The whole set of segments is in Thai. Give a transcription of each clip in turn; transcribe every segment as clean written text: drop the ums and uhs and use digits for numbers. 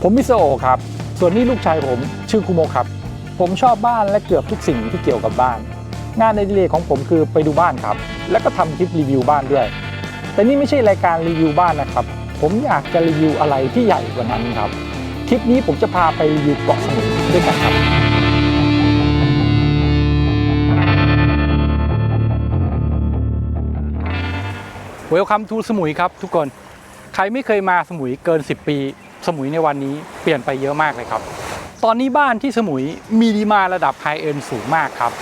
ผมมิสโอครับส่วนนี้ลูกชายผมชื่อคุโมะครับผมชอบบ้านและเกือบทุกสิ่งที่เกี่ยวกับบ้านงานในอดิเรกของผมคือไปดูบ้านครับแล้วก็ทำคลิปรีวิวบ้านด้วยแต่นี่ไม่ใช่รายการรีวิวบ้านนะครับผมอยากจะรีวิวอะไรที่ใหญ่กว่านั้นครับคลิปนี้ผมจะพาไปรีวิวเกาะสมุยด้วยกันครับWelcome to สมุยครับทุกคนใครไม่เคยมาสมุยเกิน10 ปีสมุยในวันนี้เปลี่ยนไปเยอะมากเลยครับตอนนี้บ้านที่สมุยมีดีมาระดับไฮเอ็นสูงมากครับ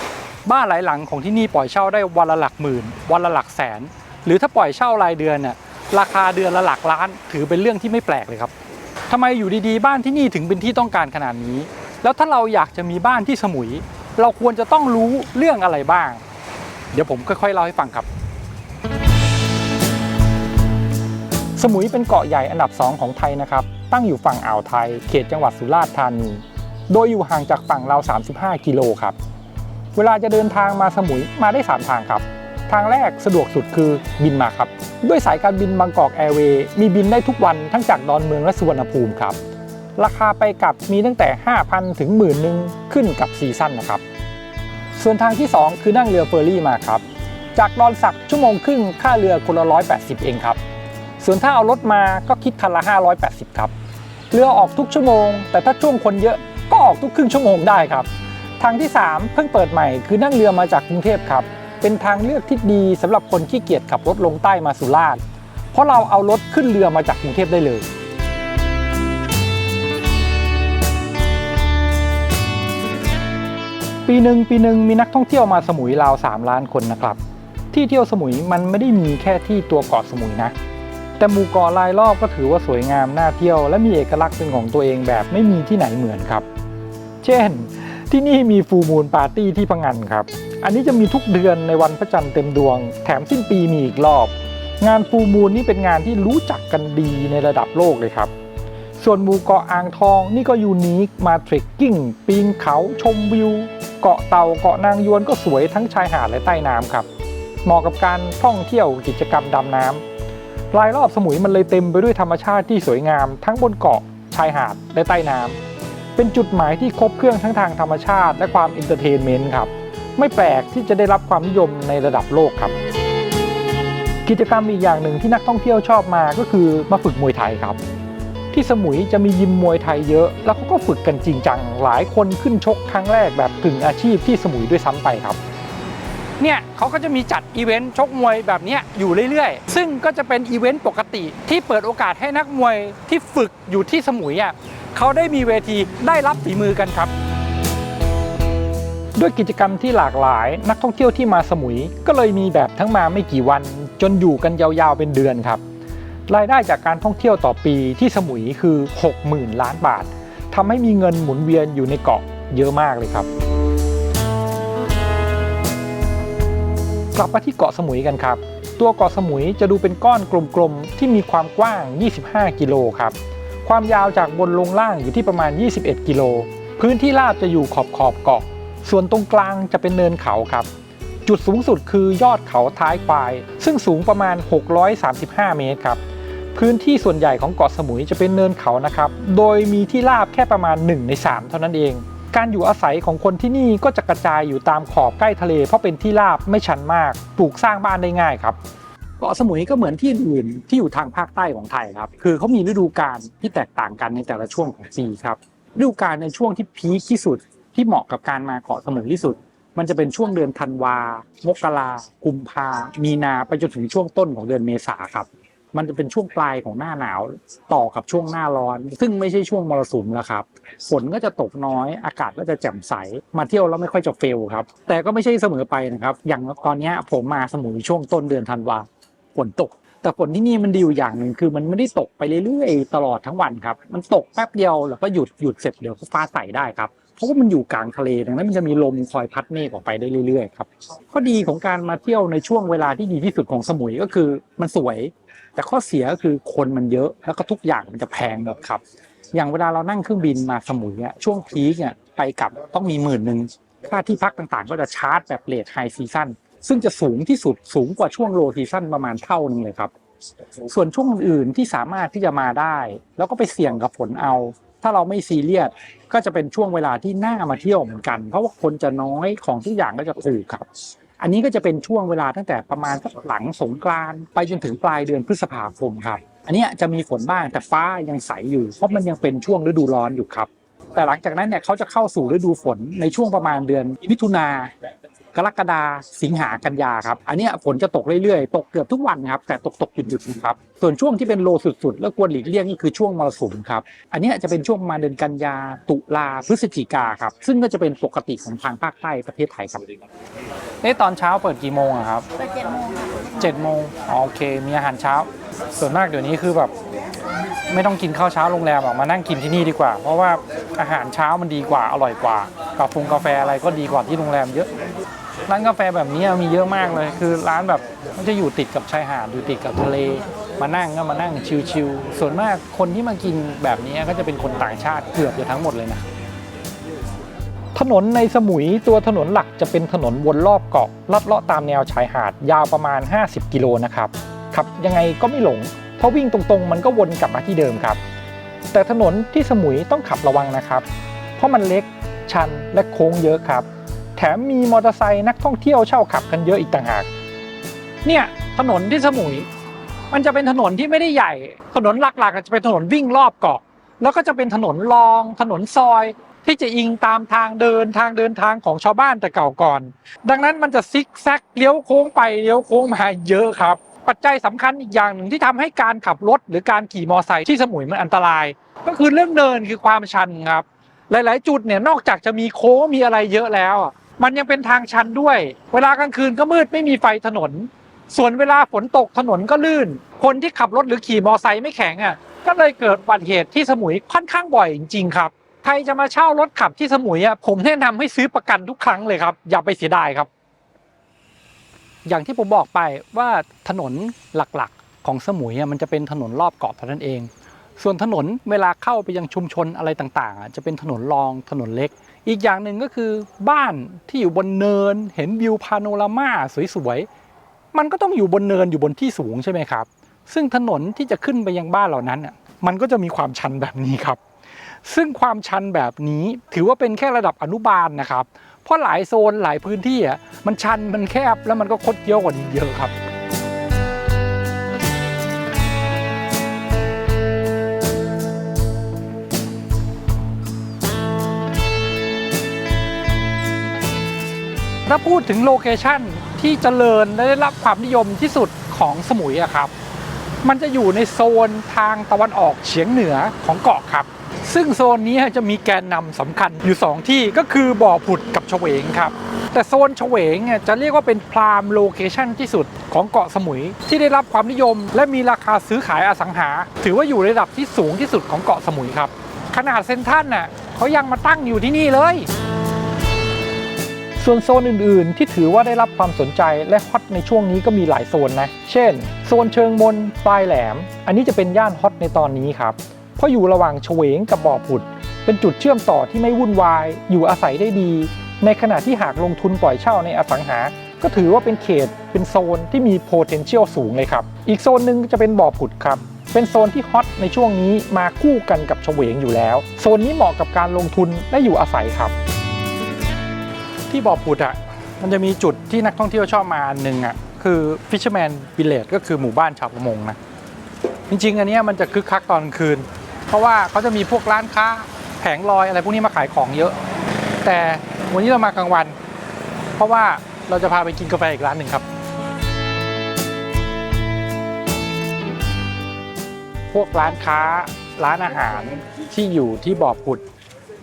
บ้านหลายหลังของที่นี่ปล่อยเช่าได้วันละหลักหมื่นวันละหลักแสนหรือถ้าปล่อยเช่ารายเดือนน่ะราคาเดือนละหลักล้านถือเป็นเรื่องที่ไม่แปลกเลยครับทำไมอยู่ดีๆบ้านที่นี่ถึงเป็นที่ต้องการขนาดนี้แล้วถ้าเราอยากจะมีบ้านที่สมุยเราควรจะต้องรู้เรื่องอะไรบ้างเดี๋ยวผมค่อยๆเล่าให้ฟังครับสมุยเป็นเกาะใหญ่อันดับ2ของไทยนะครับตั้งอยู่ฝั่งอ่าวไทยเขตจังหวัดสุราษฎร์ธานีโดยอยู่ห่างจากฝั่งเรา35 กิโลครับเวลาจะเดินทางมาสมุยมาได้3ทางครับทางแรกสะดวกสุดคือบินมาครับด้วยสายการบินบางกอกแอร์เวย์มีบินได้ทุกวันทั้งจากดอนเมืองและสุวรรณภูมิครับราคาไปกลับมีตั้งแต่ 5,000 ถึง 10,000 ขึ้นกับซีซั่นนะครับส่วนทางที่2คือนั่งเรือเฟอร์รี่มาครับจากดอนสักชั่วโมงครึ่งค่าเรือคนละ180เองครับส่วนถ้าเอารถมาก็คิดคันละ580ครับเรือออกทุกชั่วโมงแต่ถ้าช่วงคนเยอะก็ออกทุกครึ่งชั่วโมงได้ครับทางที่3เพิ่งเปิดใหม่คือนั่งเรือมาจากกรุงเทพครับเป็นทางเลือกที่ดีสำหรับคนขี้เกียจขับรถลงใต้มาสุราษฎร์เพราะเราเอารถขึ้นเรือมาจากกรุงเทพได้เลยปีหนึ่งมีนักท่องเที่ยวมาสมุยราว3 ล้านคนนะครับที่เที่ยวสมุยมันไม่ได้มีแค่ที่ตัวเกาะสมุยนะแต่หมู่เกาะรายรอบก็ถือว่าสวยงามน่าเที่ยวและมีเอกลักษณ์เป็นของตัวเองแบบไม่มีที่ไหนเหมือนครับเช่นที่นี่มีฟูลมูนปาร์ตี้ที่พังงานครับอันนี้จะมีทุกเดือนในวันพระจันทร์เต็มดวงแถมสิ้นปีมีอีกรอบงานฟูลมูนนี่เป็นงานที่รู้จักกันดีในระดับโลกเลยครับส่วนหมู่เกาะอ่างทองนี่ก็ยูนิคมาเทรคกิ้งปีนเขาชมวิวเกาะเต่าเกาะนางยวนก็สวยทั้งชายหาดและใต้น้ำครับเหมาะกับการท่องเที่ยวกิจกรรมดำน้ำรายรอบสมุยมันเลยเต็มไปด้วยธรรมชาติที่สวยงามทั้งบนเกาะชายหาดและใต้น้ำเป็นจุดหมายที่ครบเครื่องทั้งทางธรรมชาติและความเอนเตอร์เทนเมนต์ครับไม่แปลกที่จะได้รับความนิยมในระดับโลกครับกิจกรรมอีกอย่างหนึ่งที่นักท่องเที่ยวชอบมาก็คือมาฝึกมวยไทยครับที่สมุยจะมียิมมวยไทยเยอะแล้วเขาก็ฝึกกันจริงจังหลายคนขึ้นชกครั้งแรกแบบกึ่งอาชีพที่สมุยด้วยซ้ำไปครับเนี่ยเขาก็จะมีจัดอีเวนต์ชกมวยแบบนี้อยู่เรื่อยๆซึ่งก็จะเป็นอีเวนต์ปกติที่เปิดโอกาสให้นักมวยที่ฝึกอยู่ที่สมุยเขาได้มีเวทีได้รับฝีมือกันครับด้วยกิจกรรมที่หลากหลายนักท่องเที่ยวที่มาสมุยก็เลยมีแบบทั้งมาไม่กี่วันจนอยู่กันยาวๆเป็นเดือนครับรายได้จากการท่องเที่ยวต่อปีที่สมุยคือ 60,000 ล้านบาททำให้มีเงินหมุนเวียนอยู่ในเกาะเยอะมากเลยครับกลับมาที่เกาะสมุยกันครับตัวเกาะสมุยจะดูเป็นก้อนกลมๆที่มีความกว้าง25 กิโลครับความยาวจากบนลงล่างอยู่ที่ประมาณ21 กิโลพื้นที่ราบจะอยู่ขอบเกาะส่วนตรงกลางจะเป็นเนินเขาครับจุดสูงสุดคือยอดเขาท้ายควายซึ่งสูงประมาณ635 เมตรครับพื้นที่ส่วนใหญ่ของเกาะสมุยจะเป็นเนินเขานะครับโดยมีที่ราบแค่ประมาณ1 ใน 3เท่านั้นเองการอยู่อาศัยของคนที่นี่ก็จะกระจายอยู่ตามขอบใกล้ทะเลเพราะเป็นที่ราบไม่ชันมากปลูกสร้างบ้านได้ง่ายครับเกาะสมุยก็เหมือนที่อื่นที่อยู่ทางภาคใต้ของไทยครับคือเขามีฤดูกาลที่แตกต่างกันในแต่ละช่วงของปีครับฤดูกาลในช่วงที่พีคที่สุดที่เหมาะกับการมาเกาะสมุยที่สุดมันจะเป็นช่วงเดือนธันวามกรากุมภามีนาไปจนถึงช่วงต้นของเดือนเมษาครับมันจะเป็นช่วงปลายของหน้าหนาวต่อกับช่วงหน้าร้อนซึ่งไม่ใช่ช่วงมรสุมแล้วครับฝนก็จะตกน้อยอากาศก็จะแจ่มใสมาเที่ยวแล้วไม่ค่อยจะเฟลครับแต่ก็ไม่ใช่เสมอไปนะครับอย่างตอนนี้ผมมาสมุยช่วงต้นเดือนธันวาฝนตกแต่ฝนที่นี่มันดีอยู่อย่างหนึ่งคือมันไม่ได้ตกไปเรื่อยๆตลอดทั้งวันครับมันตกแป๊บเดียวแล้วก็หยุดเสร็จเดี๋ยวก็ฟ้าใสได้ครับเพราะว่ามันอยู่กลางทะเลดังนั้นมันจะมีลมคอยพัดเมฆออกไปได้เรื่อยๆครับข้อดีของการมาเที่ยวในช่วงเวลาที่ดีที่สุดของสมุยก็คือมันสวยแต่ข้อเสียก็คือคนมันเยอะแล้วก็ทุกอย่างมันจะแพงหมดครับอย่างเวลาเรานั่งเครื่องบินมาสมุยช่วงพีคไปกลับต้องมี10,000ค่าที่พักต่างๆก็จะชาร์จแบบเรทไฮซีซั่นซึ่งจะสูงที่สุดสูงกว่าช่วงโลซีซั่นประมาณเท่านึงเลยครับส่วนช่วงอื่นๆที่สามารถที่จะมาได้แล้วก็ไปเสี่ยงกับฝนเอา ถ้าเราไม่ซีเรียสก็จะเป็นช่วงเวลาที่น่ามาเที่ยวเหมือนกันเพราะว่าคนจะน้อยของทุกอย่างก็จะถูกครับอันนี้ก็จะเป็นช่วงเวลาตั้งแต่ประมาณหลังสงกรานต์ไปจนถึงปลายเดือนพฤษภาคมครับอันนี้จะมีฝนบ้างแต่ฟ้ายังใสอยู่เพราะมันยังเป็นช่วงฤดูร้อนอยู่ครับแต่หลังจากนั้นเนี่ยเขาจะเข้าสู่ฤดูฝนในช่วงประมาณเดือนมิถุนากรกฎาสิงหากันยาครับอันนี้ฝนจะตกเรื่อยๆตกเกือบทุกวันครับแต่ตกหยุดนะครับส่วนช่วงที่เป็นโลสุดๆแล้วควรหลีกเลี่ยงนี่คือช่วงมรสุมครับอันนี้จะเป็นช่วงประมาณเดือนกันยาตุลาพฤศจิกาครับซึ่งก็จะเป็นปกติของทางภาคใต้ประเทศไทยครับตอนเช้าเปิดกี่โมงครับเปิด7 โมงค่ะ7 โมงโอเคมีอาหารเช้าส่วนมากเดี๋ยวนี้คือแบบไม่ต้องกินข้าวเช้าโรงแรมออกมานั่งกินที่นี่ดีกว่าเพราะว่าอาหารเช้ามันดีกว่าอร่อยกว่ากาแฟอะไรก็ดีกว่าที่โรงแรมเยอะร้านกาแฟแบบนี้มีเยอะมากเลยคือร้านแบบมันจะอยู่ติดกับชายหาดอยู่ติดกับทะเลมานั่งชิลๆส่วนมากคนที่มากินแบบนี้ก็จะเป็นคนต่างชาติเกือบจะทั้งหมดเลยนะถนนในสมุยตัวถนนหลักจะเป็นถนนวนรอบเกาะลัดเลาะตามแนวชายหาดยาวประมาณ50 กิโลนะครับขับยังไงก็ไม่หลงเพราะวิ่งตรงๆมันก็วนกลับมาที่เดิมครับแต่ถนนที่สมุยต้องขับระวังนะครับเพราะมันเล็กชันและโค้งเยอะครับแถมมีมอเตอร์ไซค์นักท่องเที่ยวเช่าขับกันเยอะอีกต่างหากเนี่ยถนนที่สมุยมันจะเป็นถนนที่ไม่ได้ใหญ่ถนนหลักๆจะเป็นถนนวิ่งรอบเกาะแล้วก็จะเป็นถนนรองถนนซอยที่จะอิงตามทางเดินทางของชาวบ้านแต่เก่าก่อนดังนั้นมันจะซิกแซกเลี้ยวโค้งไปเลี้ยวโค้งมาเยอะครับปัจจัยสำคัญอีกอย่างหนึ่งที่ทำให้การขับรถหรือการขี่มอเตอร์ไซค์ที่สมุยมันอันตรายก็คือเรื่องเนินคือความชันครับหลายๆจุดเนี่ยนอกจากจะมีโค้งมีอะไรเยอะแล้วมันยังเป็นทางชันด้วยเวลากลางคืนก็มืดไม่มีไฟถนนส่วนเวลาฝนตกถนนก็ลื่นคนที่ขับรถหรือขี่มอเตอร์ไซค์ไม่แข็งก็เลยเกิดอุบัติเหตุที่สมุยค่อนข้างบ่อยจริงๆครับใครจะมาเช่ารถขับที่สมุยผมแนะนำให้ซื้อประกันทุกครั้งเลยครับอย่าไปเสียดายครับอย่างที่ผมบอกไปว่าถนนหลักๆของสมุยมันจะเป็นถนนรอบเกาะเท่านั้นเองส่วนถนนเวลาเข้าไปยังชุมชนอะไรต่างๆจะเป็นถนนรองถนนเล็กอีกอย่างหนึ่งก็คือบ้านที่อยู่บนเนินเห็นวิวพาโนรามาสวยๆมันก็ต้องอยู่บนเนินอยู่บนที่สูงใช่ไหมครับซึ่งถนนที่จะขึ้นไปยังบ้านเหล่านั้นมันก็จะมีความชันแบบนี้ครับซึ่งความชันแบบนี้ถือว่าเป็นแค่ระดับอนุบาลนะครับเพราะหลายโซนหลายพื้นที่มันชันมันแคบแล้วมันก็คดเคี้ยวกว่านี้เยอะครับถ้าพูดถึงโลเคชั่นที่เจริญและได้รับความนิยมที่สุดของสมุยครับมันจะอยู่ในโซนทางตะวันออกเฉียงเหนือของเกาะครับซึ่งโซนนี้จะมีแกนนำสำคัญอยู่2ที่ก็คือบ่อผุดกับเฉวงครับแต่โซนเฉวงจะเรียกว่าเป็นพรามโลเคชั่นที่สุดของเกาะสมุยที่ได้รับความนิยมและมีราคาซื้อขายอสังหาถือว่าอยู่ในระดับที่สูงที่สุดของเกาะสมุยครับขนาดเซ็นทรัลเขายังมาตั้งอยู่ที่นี่เลยส่วนโซนอื่นๆที่ถือว่าได้รับความสนใจและฮอตในช่วงนี้ก็มีหลายโซนนะเช่นโซนเชิงมนปลายแหลมอันนี้จะเป็นย่านฮอตในตอนนี้ครับเพราะอยู่ระหว่างเฉวงกับบ่อผุดเป็นจุดเชื่อมต่อที่ไม่วุ่นวายอยู่อาศัยได้ดีในขณะที่หากลงทุนปล่อยเช่าในอสังหาก็ถือว่าเป็นเขตเป็นโซนที่มี potential สูงเลยครับอีกโซนหนึ่งจะเป็นบ่อผุดครับเป็นโซนที่ฮอตในช่วงนี้มาคู่กันกับเฉวงอยู่แล้วโซนนี้เหมาะกับการลงทุนและอยู่อาศัยครับที่บ่อผุดมันจะมีจุดที่นักท่องเที่ยวชอบมาอันหนึ่งคือ Fisherman Village ก็คือหมู่บ้านชาวประมงนะจริงๆอันนี้มันจะคึกคักตอนกลางคืนเพราะว่าเขาจะมีพวกร้านค้าแผงลอยอะไรพวกนี้มาขายของเยอะแต่วันนี้เรามากลางวันเพราะว่าเราจะพาไปกินกาแฟอีกร้านหนึ่งครับพวกร้านค้าร้านอาหารที่อยู่ที่บ่อผุด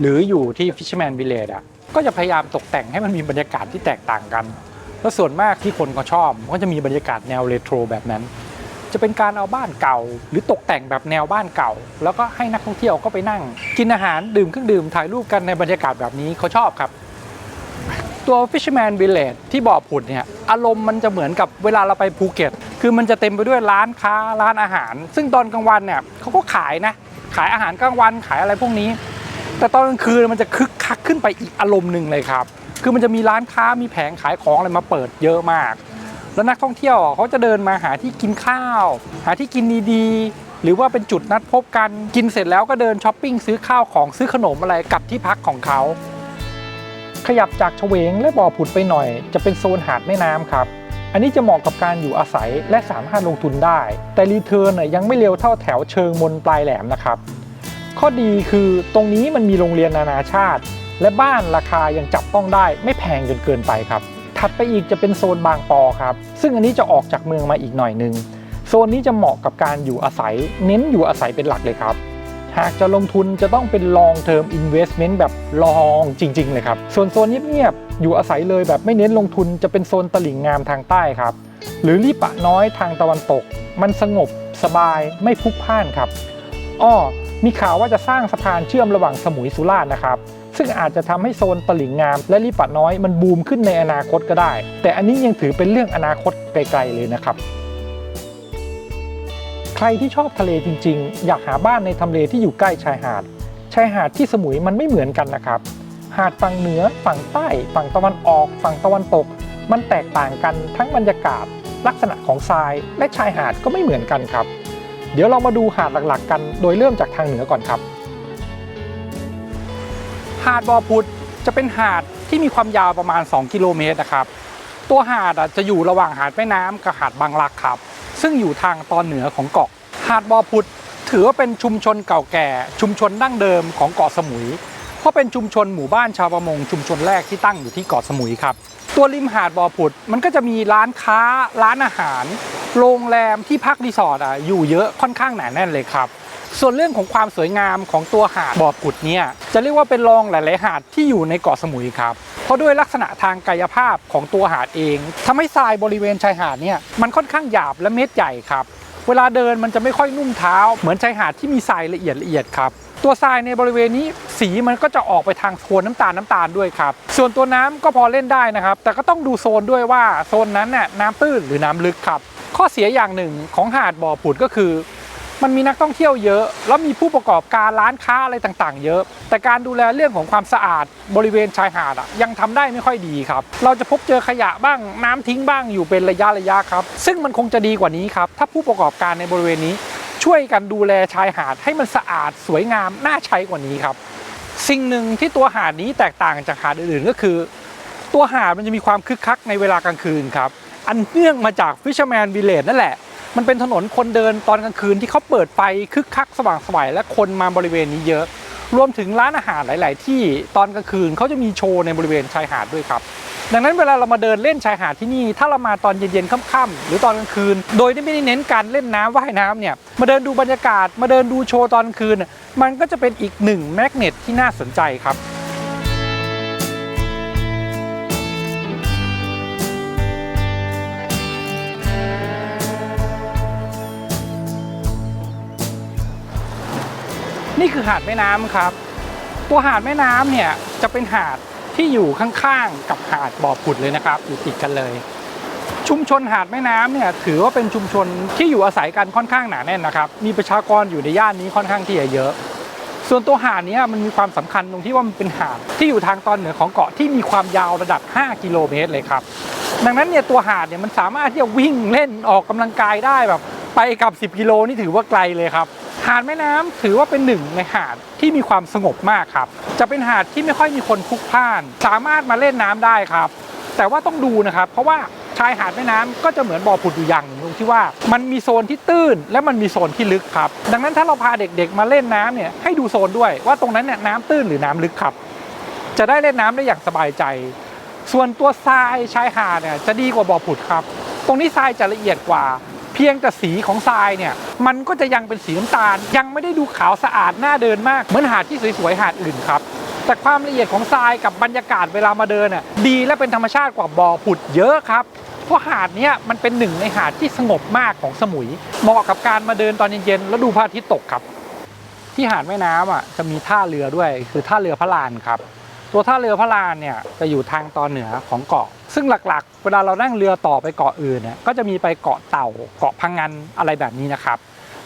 หรืออยู่ที่ Fisherman Village ก็จะพยายามตกแต่งให้มันมีบรรยากาศที่แตกต่างกันแล้วส่วนมากที่คนก็ชอบก็จะมีบรรยากาศแนวเรโทรแบบนั้นจะเป็นการเอาบ้านเก่าหรือตกแต่งแบบแนวบ้านเก่าแล้วก็ให้นักท่องเที่ยวก็ไปนั่งกินอาหารดื่มเครื่องดื่มถ่ายรูปกันในบรรยากาศแบบนี้เขาชอบครับตัว Fisherman Village ที่บ่อผุดเนี่ยอารมณ์มันจะเหมือนกับเวลาเราไปภูเก็ตคือมันจะเต็มไปด้วยร้านค้าร้านอาหารซึ่งตอนกลางวันเนี่ยเขาก็ขายอาหารกลางวันขายอะไรพวกนี้แต่ตอนกลางคืนมันจะคึกคักขึ้นไปอีกอารมณ์หนึ่งเลยครับคือมันจะมีร้านค้ามีแผงขายของอะไรมาเปิดเยอะมากแล้วนักท่องเที่ยวเขาจะเดินมาหาที่กินข้าวหาที่กินดีๆ หรือว่าเป็นจุดนัดพบกันกินเสร็จแล้วก็เดินช้อปปิ้งซื้อข้าวของซื้อขนมอะไรกลับที่พักของเขาขยับจากเฉวงและบ่อผุดไปหน่อยจะเป็นโซนหาดแม่น้ำครับอันนี้จะเหมาะกับการอยู่อาศัยและสามารถลงทุนได้แต่รีเทิร์นยังไม่เร็วเท่าแถวเชิงมนปลายแหลมนะครับข้อดีคือตรงนี้มันมีโรงเรียนนานาชาติและบ้านราคายังจับต้องได้ไม่แพงจนเกินไปครับถัดไปอีกจะเป็นโซนบางปอครับซึ่งอันนี้จะออกจากเมืองมาอีกหน่อยนึงโซนนี้จะเหมาะกับการอยู่อาศัยเน้นอยู่อาศัยเป็นหลักเลยครับหากจะลงทุนจะต้องเป็น long term investment แบบ long จริงๆเลยครับส่วนโซนเงียบๆอยู่อาศัยเลยแบบไม่เน้นลงทุนจะเป็นโซนตลิ่งงามทางใต้ครับหรือลี่ปะน้อยทางตะวันตกมันสงบสบายไม่พลุกพล่านครับมีข่าวว่าจะสร้างสะพานเชื่อมระหว่างสมุยสุราษฎร์นะครับซึ่งอาจจะทำให้โซนตลิ่งงามและลี่ปะน้อยมันบูมขึ้นในอนาคตก็ได้แต่อันนี้ยังถือเป็นเรื่องอนาคตไกลๆเลยนะครับใครที่ชอบทะเลจริงๆอยากหาบ้านในทำเลที่อยู่ใกล้ชายหาดที่สมุยมันไม่เหมือนกันนะครับหาดฝั่งเหนือฝั่งใต้ฝั่งตะวันออกฝั่งตะวันตกมันแตกต่างกันทั้งบรรยากาศลักษณะของทรายและชายหาดก็ไม่เหมือนกันครับเดี๋ยวเรามาดูหาดหลักๆกันโดยเริ่มจากทางเหนือก่อนครับหาดบ่อผุดจะเป็นหาดที่มีความยาวประมาณ2 กิโลเมตรนะครับตัวหาดจะอยู่ระหว่างหาดแม่น้ำกับหาดบางรักครับซึ่งอยู่ทางตอนเหนือของเกาะหาดบ่อผุดถือว่าเป็นชุมชนเก่าแก่ชุมชนดั้งเดิมของเกาะสมุยเพราะเป็นชุมชนหมู่บ้านชาวประมงชุมชนแรกที่ตั้งอยู่ที่เกาะสมุยครับตัวริมหาดบ่อผุดมันก็จะมีร้านค้าร้านอาหารโรงแรมที่พักรีสอร์ทอยู่เยอะค่อนข้างหนาแน่นเลยครับส่วนเรื่องของความสวยงามของตัวหาดบ่อผุดเนี่ยจะเรียกว่าเป็นรองหลายๆหาดที่อยู่ในเกาะสมุยครับเพราะด้วยลักษณะทางกายภาพของตัวหาดเองทำให้ทรายบริเวณชายหาดเนี่ยมันค่อนข้างหยาบและเม็ดใหญ่ครับเวลาเดินมันจะไม่ค่อยนุ่มเท้าเหมือนชายหาดที่มีทรายละเอียดครับตัวทรายในบริเวณนี้สีมันก็จะออกไปทางโทนน้ำตาลด้วยครับส่วนตัวน้ำก็พอเล่นได้นะครับแต่ก็ต้องดูโซนด้วยว่าโซนนั้นน่ะน้ำตื้นหรือน้ำลึกครับข้อเสียอย่างหนึ่งของหาดบ่อผุดก็คือมันมีนักท่องเที่ยวเยอะแล้วมีผู้ประกอบการร้านค้าอะไรต่างๆเยอะแต่การดูแลเรื่องของความสะอาดบริเวณชายหาดยังทำได้ไม่ค่อยดีครับเราจะพบเจอขยะบ้างน้ำทิ้งบ้างอยู่เป็นระยะครับซึ่งมันคงจะดีกว่านี้ครับถ้าผู้ประกอบการในบริเวณนี้ช่วยกันดูแลชายหาดให้มันสะอาดสวยงามน่าใช้กว่านี้ครับสิ่งหนึ่งที่ตัวหาดนี้แตกต่างจากหาดอื่นๆก็คือตัวหาดมันจะมีความคึกคักในเวลากลางคืนครับอันเนื่องมาจาก Fisherman Village นั่นแหละมันเป็นถนนคนเดินตอนกลางคืนที่เขาเปิดไฟคึกคักสว่างไสวและคนมาบริเวณนี้เยอะรวมถึงร้านอาหารหลายๆที่ตอนกลางคืนเขาจะมีโชว์ในบริเวณชายหาดด้วยครับดังนั้นเวลาเรามาเดินเล่นชายหาดที่นี่ถ้าเรามาตอนเย็นๆค่ำๆหรือตอนกลางคืนโดยที่ไม่ได้เน้นการเล่นน้ำว่ายน้ำเนี่ยมาเดินดูบรรยากาศมาเดินดูโชว์ตอนกลางคืนมันก็จะเป็นอีกหนึ่งแมกเนตที่น่าสนใจครับนี่คือหาดแม่น้ำครับตัวหาดแม่น้ำเนี่ยจะเป็นหาดที่อยู่ข้างๆกับหาดบ่อผุดเลยนะครับอยู่ติดกันเลยชุมชนหาดแม่น้ำเนี่ยถือว่าเป็นชุมชนที่อยู่อาศัยกันค่อนข้างหนาแน่นนะครับมีประชากรอยู่ในย่านนี้ค่อนข้างที่จะเยอะส่วนตัวหาดนี้มันมีความสำคัญตรงที่ว่ามันเป็นหาดที่อยู่ทางตอนเหนือของเกาะที่มีความยาวระดับ5 กิโลเมตรเลยครับดังนั้นเนี่ยตัวหาดเนี่ยมันสามารถที่จะวิ่งเล่นออกกำลังกายได้แบบไปกับ10 กิโลนี่ถือว่าไกลเลยครับหาดแม่น้ำถือว่าเป็นหนึ่งในหาดที่มีความสงบมากครับจะเป็นหาดที่ไม่ค่อยมีคนพลุกพล่านสามารถมาเล่นน้ำได้ครับแต่ว่าต้องดูนะครับเพราะว่าชายหาดแม่น้ำก็จะเหมือนบ่อผุดอยู่อย่างตรงที่ว่ามันมีโซนที่ตื้นและมันมีโซนที่ลึกครับดังนั้นถ้าเราพาเด็กๆมาเล่นน้ำเนี่ยให้ดูโซนด้วยว่าตรงนั้นเนี่ยน้ำตื้นหรือน้ำลึกครับจะได้เล่นน้ำได้อย่างสบายใจส่วนตัวทรายชายหาดเนี่ยจะดีกว่าบ่อผุดครับตรงนี้ทรายจะละเอียดกว่าเพียงแต่สีของทรายเนี่ยมันก็จะยังเป็นสีน้ำตาลยังไม่ได้ดูขาวสะอาดน่าเดินมากเหมือนหาดที่สวยๆหาดอื่นครับแต่ความละเอียดของทรายกับบรรยากาศเวลามาเดินดีและเป็นธรรมชาติกว่าบ่อผุดเยอะครับเพราะหาดนี้มันเป็นหนึ่งในหาดที่สงบมากของสมุยเหมาะกับการมาเดินตอนเย็นๆแล้วดูพระอาทิตย์ตกครับที่หาดแม่น้ำจะมีท่าเรือด้วยคือท่าเรือพระลานครับตัวท่าเรือพระลานเนี่ยจะอยู่ทางตอนเหนือของเกาะซึ่งหลักๆเวลาเรานั่งเรือต่อไปเกาะอื่นเนี่ยก็จะมีไปเกาะเต่าเกาะพังงันอะไรแบบนี้นะครับ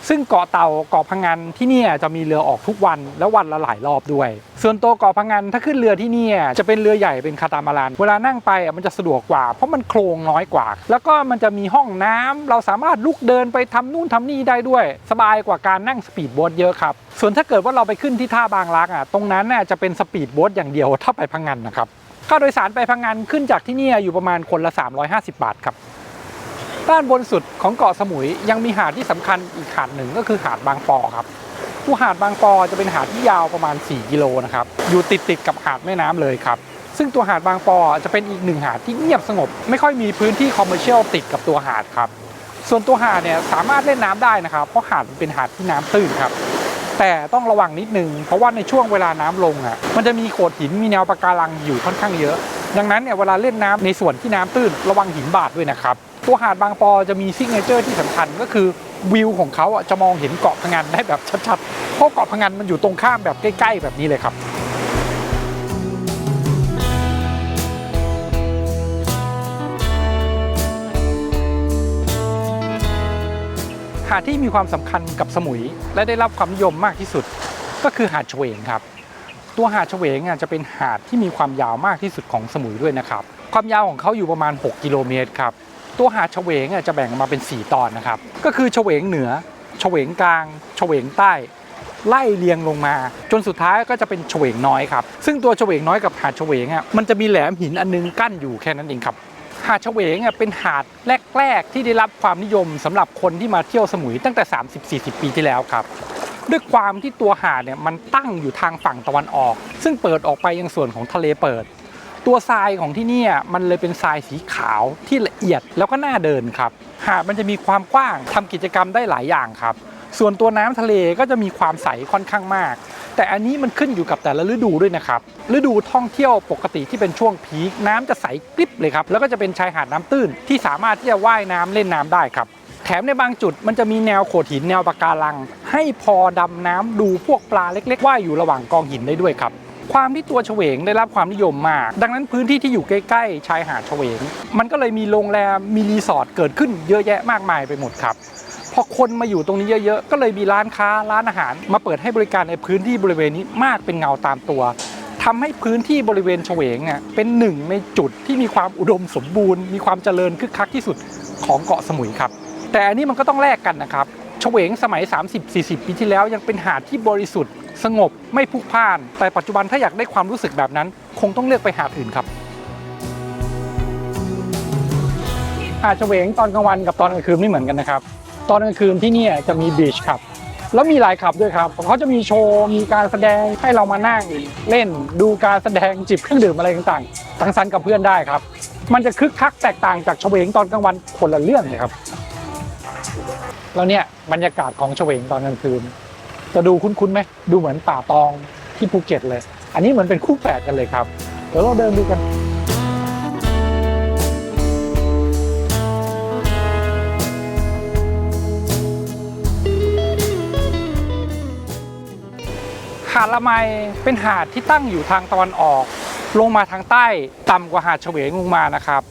ซึ่งเกาะเต่าเกาะพะงันที่นี่จะมีเรือออกทุกวันและวันละหลายรอบด้วยส่วนตัวเกาะพะงันถ้าขึ้นเรือที่นี่จะเป็นเรือใหญ่เป็นคาตามารันเวลานั่งไปมันจะสะดวกกว่าเพราะมันโครงน้อยกว่าแล้วก็มันจะมีห้องน้ำเราสามารถลุกเดินไปทำนู่นทำนี่ได้ด้วยสบายกว่าการนั่งสปีดโบ๊ทเยอะครับส่วนถ้าเกิดว่าเราไปขึ้นที่ท่าบางรักตรงนั้นจะเป็นสปีดโบ๊ทอย่างเดียวถ้าไปพะงันนะครับค่าโดยสารไปพะงันขึ้นจากที่นี่อยู่ประมาณคนละ350 บาทครับด้านบนสุดของเกาะสมุยยังมีหาดที่สำคัญอีกหาดหนึ่งก็คือหาดบางปอครับตัวหาดบางปอจะเป็นหาดที่ยาวประมาณ4 กิโลนะครับอยู่ติดกับหาดแม่น้ำเลยครับซึ่งตัวหาดบางปอจะเป็นอีกหนึ่งหาดที่เงียบสงบไม่ค่อยมีพื้นที่คอมเมอร์เชียลติดกับตัวหาดครับส่วนตัวหาดเนี่ยสามารถเล่นน้ำได้นะครับเพราะหาดเป็นหาดที่น้ำตื้นครับแต่ต้องระวังนิดนึงเพราะว่าในช่วงเวลาน้ำลงมันจะมีโขดหินมีแนวปะการังอยู่ค่อนข้างเยอะดังนั้นเนี่ยเวลาเล่นน้ำในส่วนที่น้ำตื้นระวังหินบาดด้วยนะครับตัวหาดบางปอจะมีซิกเนเจอร์ที่สำคัญก็คือวิวของเขาจะมองเห็นเกาะพะงันได้แบบชัดๆเพราะเกาะพะงันมันอยู่ตรงข้ามแบบใกล้ๆแบบนี้เลยครับหาดที่มีความสำคัญกับสมุยและได้รับความนิยมมากที่สุดก็คือหาดเฉวงครับตัวหาดเฉวงจะเป็นหาดที่มีความยาวมากที่สุดของสมุยด้วยนะครับความยาวของเขาอยู่ประมาณ6 กิโลเมตรครับตัวหาดเฉวงจะแบ่งออกมาเป็น4 ตอนนะครับก็คือเฉวงเหนือเฉวงกลางเฉวงใต้ไล่เรียงลงมาจนสุดท้ายก็จะเป็นเฉวงน้อยครับซึ่งตัวเฉวงน้อยกับหาดเฉวงมันจะมีแหลมหินอันนึงกั้นอยู่แค่นั้นเองครับหาดเฉวงเป็นหาดแรกๆที่ได้รับความนิยมสำหรับคนที่มาเที่ยวสมุยตั้งแต่ 30-40 ปีที่แล้วครับด้วยความที่ตัวหาดมันตั้งอยู่ทางฝั่งตะวันออกซึ่งเปิดออกไปยังส่วนของทะเลเปิดตัวทรายของที่นี่มันเลยเป็นทรายสีขาวที่ละเอียดแล้วก็น่าเดินครับหาดมันจะมีความกว้างทำกิจกรรมได้หลายอย่างครับส่วนตัวน้ำทะเลก็จะมีความใสค่อนข้างมากแต่อันนี้มันขึ้นอยู่กับแต่ละฤดูด้วยนะครับฤดูท่องเที่ยวปกติที่เป็นช่วงพีคน้ำจะใสกริบเลยครับแล้วก็จะเป็นชายหาดน้ำตื้นที่สามารถที่จะว่ายน้ำเล่นน้ำได้ครับแถมในบางจุดมันจะมีแนวโขดหินแนวปะการังให้พอดำน้ำดูพวกปลาเล็กๆว่ายอยู่ระหว่างกองหินได้ด้วยครับความที่ตัวเฉวงได้รับความนิยมมากดังนั้นพื้นที่ที่อยู่ใกล้ๆชายหาดเฉวงมันก็เลยมีโรงแรมมีรีสอร์ทเกิดขึ้นเยอะแยะมากมายไปหมดครับพอคนมาอยู่ตรงนี้เยอะๆก็เลยมีร้านค้าร้านอาหารมาเปิดให้บริการในพื้นที่บริเวณนี้มากเป็นเงาตามตัวทำให้พื้นที่บริเวณเฉวงเป็นหนึ่งในจุดที่มีความอุดมสมบูรณ์มีความเจริญคึกคักที่สุดของเกาะสมุยครับแต่อันนี้มันก็ต้องแลกกันนะครับเฉวงสมัย 30-40 ปีที่แล้วยังเป็นหาดที่บริสุทธิ์สงบไม่พลุกพล่านแต่ปัจจุบันถ้าอยากได้ความรู้สึกแบบนั้นคงต้องเลือกไปหาดอื่นครับหาดเฉวงตอนกลางวันกับตอนกลางคืนไม่เหมือนกันนะครับตอนกลางคืนที่นี่จะมีบีชครับแล้วมีหลายคลับด้วยครับเขาจะมีโชว์มีการแสดงให้เรามานั่งเล่นดูการแสดงจิบเครื่องดื่มอะไรต่างๆสังสรรค์กับเพื่อนได้ครับมันจะคึกคักแตกต่างจากเฉวงตอนกลางวันคนละเรื่องเลยครับแล้วเนี่ยบรรยากาศของเฉวงตอนกลางคืนจะดูคุ้นๆไหมดูเหมือนป่าตองที่ภูเก็ตเลยอันนี้เหมือนเป็นคู่แฝดกันเลยครับเดี๋ยวเราเดินดูกันหาดละไมเป็นหาดที่ตั้งอยู่ทางตะวันออกลงมาทางใต้ต่ำกว่าหาดเฉวงลงมานะครับ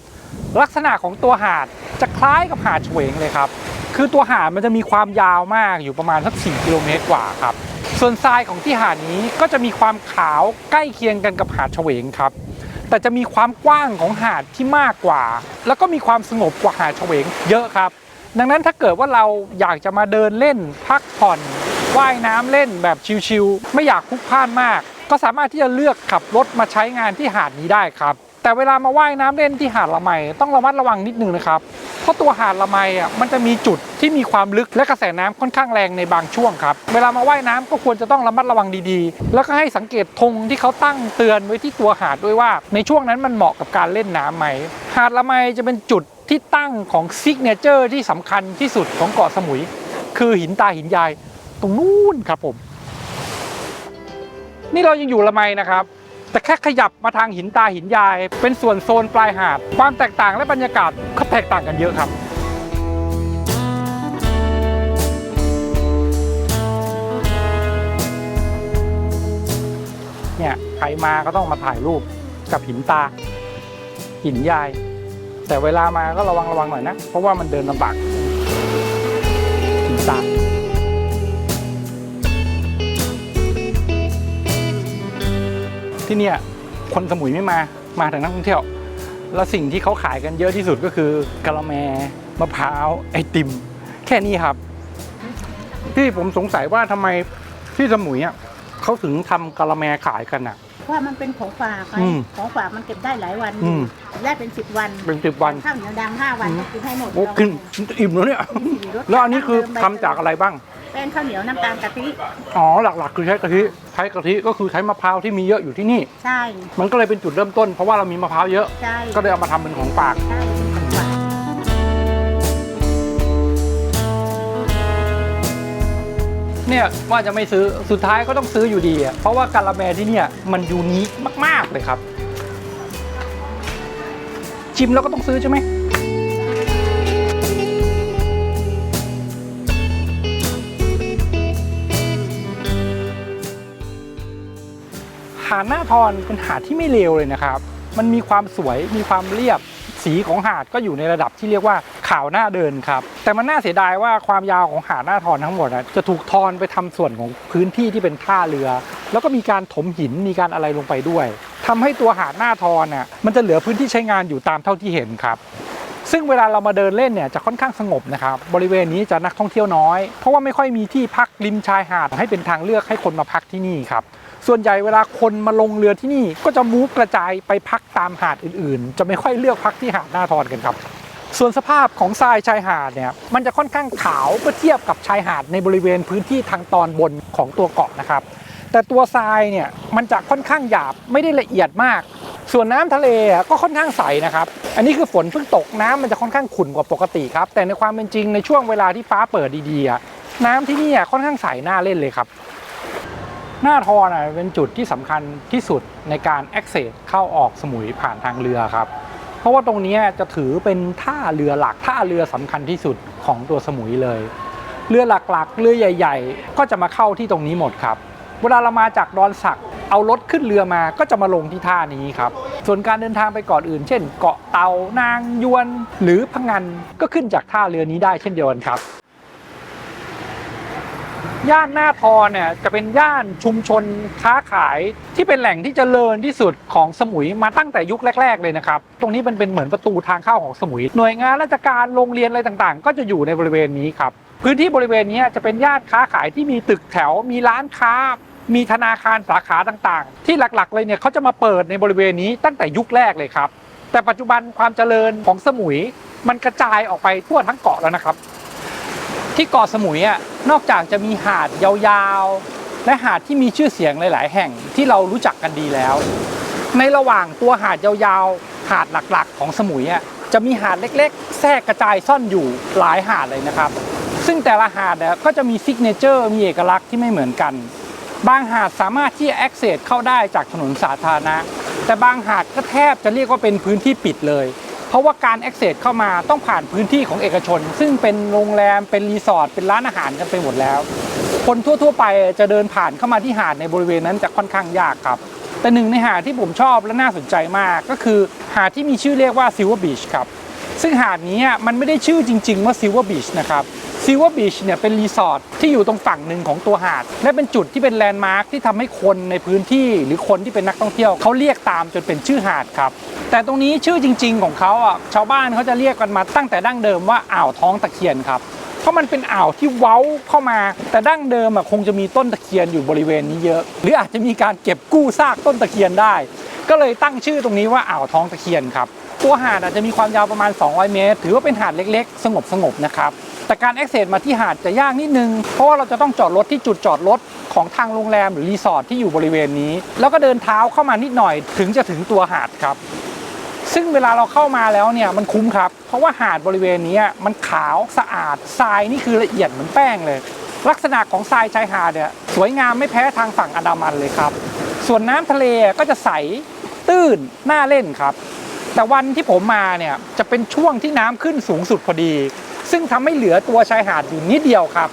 ลักษณะของตัวหาดจะคล้ายกับหาดเฉวงเลยครับคือตัวหาดมันจะมีความยาวมากอยู่ประมาณสัก4 กิโลเมตรกว่าครับส่วนทรายของที่หาดนี้ก็จะมีความขาวใกล้เคียงกันกับหาดเฉวงครับแต่จะมีความกว้างของหาดที่มากกว่าแล้วก็มีความสงบกว่าหาดเฉวงเยอะครับดังนั้นถ้าเกิดว่าเราอยากจะมาเดินเล่นพักผ่อนว่ายน้ำเล่นแบบชิลๆไม่อยากพลุกพล่านมากก็สามารถที่จะเลือกขับรถมาใช้งานที่หาดนี้ได้ครับแต่เวลามาว่ายน้ำเล่นที่หาดละไมต้องระมัดระวังนิดนึงนะครับเพราะตัวหาดละไมมันจะมีจุดที่มีความลึกและกระแสน้ำค่อนข้างแรงในบางช่วงครับเวลามาว่ายน้ำก็ควรจะต้องระมัดระวังดีๆแล้วก็ให้สังเกตธงที่เขาตั้งเตือนไว้ที่ตัวหาดด้วยว่าในช่วงนั้นมันเหมาะกับการเล่นน้ำไหมหาดละไมจะเป็นจุดที่ตั้งของซิกเนเจอร์ที่สำคัญที่สุดของเกาะสมุยคือหินตาหินยายตรงนู้นครับผมนี่เรายังอยู่ละไมนะครับแต่แค่ขยับมาทางหินตาหินยายเป็นส่วนโซนปลายหาดความแตกต่างและบรรยากาศก็แตกต่างกันเยอะครับเนี่ยใครมาก็ต้องมาถ่ายรูปกับหินตาหินยายแต่เวลามาก็ระวังหน่อยนะเพราะว่ามันเดินลำบากหินตา ที่เนี่ยคนสมุยไม่มาแต่นักท่องเที่ยวแล้วสิ่งที่เขาขายกันเยอะที่สุดก็คือกะละแมมะพร้าวไอติมแค่นี้ครับพี่ผมสงสัยว่าทำไมที่สมุยเขาถึงทำกะละแมขายกันว่ามันเป็นของฝากไงของฝากมันเก็บได้หลายวันได้เป็น10 วันเป็น10 วันข้าวเหนียวดำ5 วันกินให้หมดโอ้กินอิ่มแล้วเนี่ยแล้วอันนี้คือทำจากอะไรบ้างเป็นข้าวเหนียวน้ำตาลกะทิอ๋อหลักๆคือใช้กะทิก็คือใช้มะพร้าวที่มีเยอะอยู่ที่นี่ใช่มันก็เลยเป็นจุดเริ่มต้นเพราะว่าเรามีมะพร้าวเยอะใช่ก็เลยเอามาทำเป็นของฝากใช่ของฝากเนี่ยว่าจะไม่ซื้อสุดท้ายก็ต้องซื้ออยู่ดีเพราะว่ากะละแมที่เนี่ยมันยูนิคมากๆเลยครับชิมแล้วก็ต้องซื้อใช่ไหมหาดหน้าทอนเป็นหาดที่ไม่เลวเลยนะครับมันมีความสวยมีความเรียบสีของหาดก็อยู่ในระดับที่เรียกว่าขาวหน้าเดินครับแต่มันน่าเสียดายว่าความยาวของหาดหน้าทอนทั้งหมดจะถูกทอนไปทำส่วนของพื้นที่ที่เป็นท่าเรือแล้วก็มีการถมหินมีการอะไรลงไปด้วยทำให้ตัวหาดหน้าทอนมันจะเหลือพื้นที่ใช้งานอยู่ตามเท่าที่เห็นครับซึ่งเวลาเรามาเดินเล่นเนี่ยจะค่อนข้างสงบนะครับบริเวณนี้จะนักท่องเที่ยวน้อยเพราะว่าไม่ค่อยมีที่พักริมชายหาดให้เป็นทางเลือกให้คนมาพักที่นี่ครับส่วนใหญ่เวลาคนมาลงเรือที่นี่ก็จะมูฟกระจายไปพักตามหาดอื่นๆจะไม่ค่อยเลือกพักที่หาดหน้าทอนกันครับส่วนสภาพของทรายชายหาดเนี่ยมันจะค่อนข้างขาวเมื่อเทียบกับชายหาดในบริเวณพื้นที่ทางตอนบนของตัวเกาะนะครับแต่ตัวทรายเนี่ยมันจะค่อนข้างหยาบไม่ได้ละเอียดมากส่วนน้ำทะเลก็ค่อนข้างใสนะครับอันนี้คือฝนเพิ่งตกน้ำมันจะค่อนข้างขุ่นกว่าปกติครับแต่ในความเป็นจริงในช่วงเวลาที่ฟ้าเปิดดีๆน้ำที่นี่ค่อนข้างใสน่าเล่นเลยครับหน้าทอนเป็นจุดที่สำคัญที่สุดในการ access เข้าออกสมุยผ่านทางเรือครับเพราะว่าตรงนี้จะถือเป็นท่าเรือหลักท่าเรือสำคัญที่สุดของตัวสมุยเลยเรือหลักๆเรือใหญ่ๆก็จะมาเข้าที่ตรงนี้หมดครับเวลาเรามาจากดอนสักเอารถขึ้นเรือมาก็จะมาลงที่ท่านี้ครับส่วนการเดินทางไปเกาะอื่นเช่นเกาะเต่านางยวนหรือพะงันก็ขึ้นจากท่าเรือนี้ได้เช่นเดียวกันครับย่านหน้าทอนเนี่ยจะเป็นย่านชุมชนค้าขายที่เป็นแหล่งที่เจริญที่สุดของสมุยมาตั้งแต่ยุคแรกๆเลยนะครับตรงนี้มันเป็นเหมือนประตูทางเข้าของสมุยหน่วยงานราชการโรงเรียนอะไรต่างๆก็จะอยู่ในบริเวณนี้ครับพื้นที่บริเวณนี้จะเป็นย่านค้าขายที่มีตึกแถวมีร้านค้ามีธนาคารสาขาต่างๆที่หลักๆเลยเนี่ยเขาจะมาเปิดในบริเวณนี้ตั้งแต่ยุคแรกเลยครับแต่ปัจจุบันความเจริญของสมุยมันกระจายออกไปทั่วทั้งเกาะแล้วนะครับที่เกาะสมุยนอกจากจะมีหาดยาวๆและหาดที่มีชื่อเสียงหลายๆแห่งที่เรารู้จักกันดีแล้วในระหว่างตัวหาดยาวๆหาดหลักๆของสมุยจะมีหาดเล็กๆแทรกกระจายซ่อนอยู่หลายหาดเลยนะครับซึ่งแต่ละหาดก็จะมีซิกเนเจอร์มีเอกลักษณ์ที่ไม่เหมือนกันบางหาดสามารถที่จะ access เข้าได้จากถนนสาธารณะแต่บางหาดก็แทบจะเรียกว่าเป็นพื้นที่ปิดเลยเพราะว่าการ access เข้ามาต้องผ่านพื้นที่ของเอกชนซึ่งเป็นโรงแรมเป็นรีสอร์ทเป็นร้านอาหารกันไปหมดแล้วคนทั่วๆไปจะเดินผ่านเข้ามาที่หาดในบริเวณนั้นจะค่อนข้างยากครับแต่หนึ่งในหาดที่ผมชอบและน่าสนใจมากก็คือหาดที่มีชื่อเรียกว่า Silver Beach ครับซึ่งหาดนี้มันไม่ได้ชื่อจริงๆว่า Silver Beach นะครับ Silver Beach เนี่ยเป็นรีสอร์ทที่อยู่ตรงฝั่งหนึ่งของตัวหาดและเป็นจุดที่เป็นแลนด์มาร์คที่ทำให้คนในพื้นที่หรือคนที่เป็นนักท่องเที่ยวเขาเรียกตามจนเป็นชื่อหาดครับแต่ตรงนี้ชื่อจริงๆของเขาชาวบ้านเขาจะเรียกกันมาตั้งแต่ดั้งเดิมว่าอ่าวท้องตะเคียนครับเพราะมันเป็นอ่าวที่เว้าเข้ามาแต่ดั้งเดิมคงจะมีต้นตะเคียนอยู่บริเวณนี้เยอะหรืออาจจะมีการเก็บกู้ซากต้นตะเคียนได้ก็เลยตั้งชื่อตรงนี้ว่าอ่าวท้องตะเคียนครับตัวหาดอาจจะมีความยาวประมาณ200เมตรถือว่าเป็นหาดเล็กๆสงบนะครับแต่การ access มาที่หาดจะยากนิดนึงเพราะว่าเราจะต้องจอดรถที่จุดจอดรถของทางโรงแรมหรือรีสอร์ทที่อยู่บริเวณนี้แล้วก็เดินเท้าเข้ามานิดหน่อยถึงจะถึงตัวหาดครับซึ่งเวลาเราเข้ามาแล้วเนี่ยมันคุ้มครับเพราะว่าหาดบริเวณนี้มันขาวสะอาดทรายนี่คือละเอียดเหมือนแป้งเลยลักษณะของทรายชายหาดเนี่ยสวยงามไม่แพ้ทางฝั่งอันดามันเลยครับส่วนน้ำทะเลก็จะใสตื้นน่าเล่นครับแต่วันที่ผมมาเนี่ยจะเป็นช่วงที่น้ำขึ้นสูงสุดพอดีซึ่งทำให้เหลือตัวชายหาดอยู่นิดเดียวครับ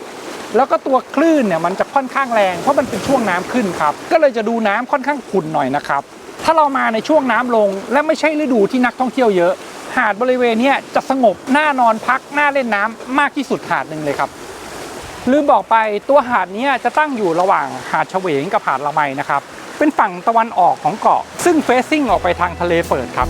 แล้วก็ตัวคลื่นเนี่ยมันจะค่อนข้างแรงเพราะมันเป็นช่วงน้ำขึ้นครับก็เลยจะดูน้ำค่อนข้างขุ่นหน่อยนะครับถ้าเรามาในช่วงน้ำลงและไม่ใช่ฤดูที่นักท่องเที่ยวเยอะหาดบริเวณนี้จะสงบน่านอนพักน่าเล่นน้ำมากที่สุดหาดหนึ่งเลยครับลืมบอกไปตัวหาดนี้จะตั้งอยู่ระหว่างหาดเฉวงกับหาดละไมนะครับ เป็นฝั่งตะวันออกของเกาะซึ่งเฟซซิ่งออกไปทางทะเลเปิดครับ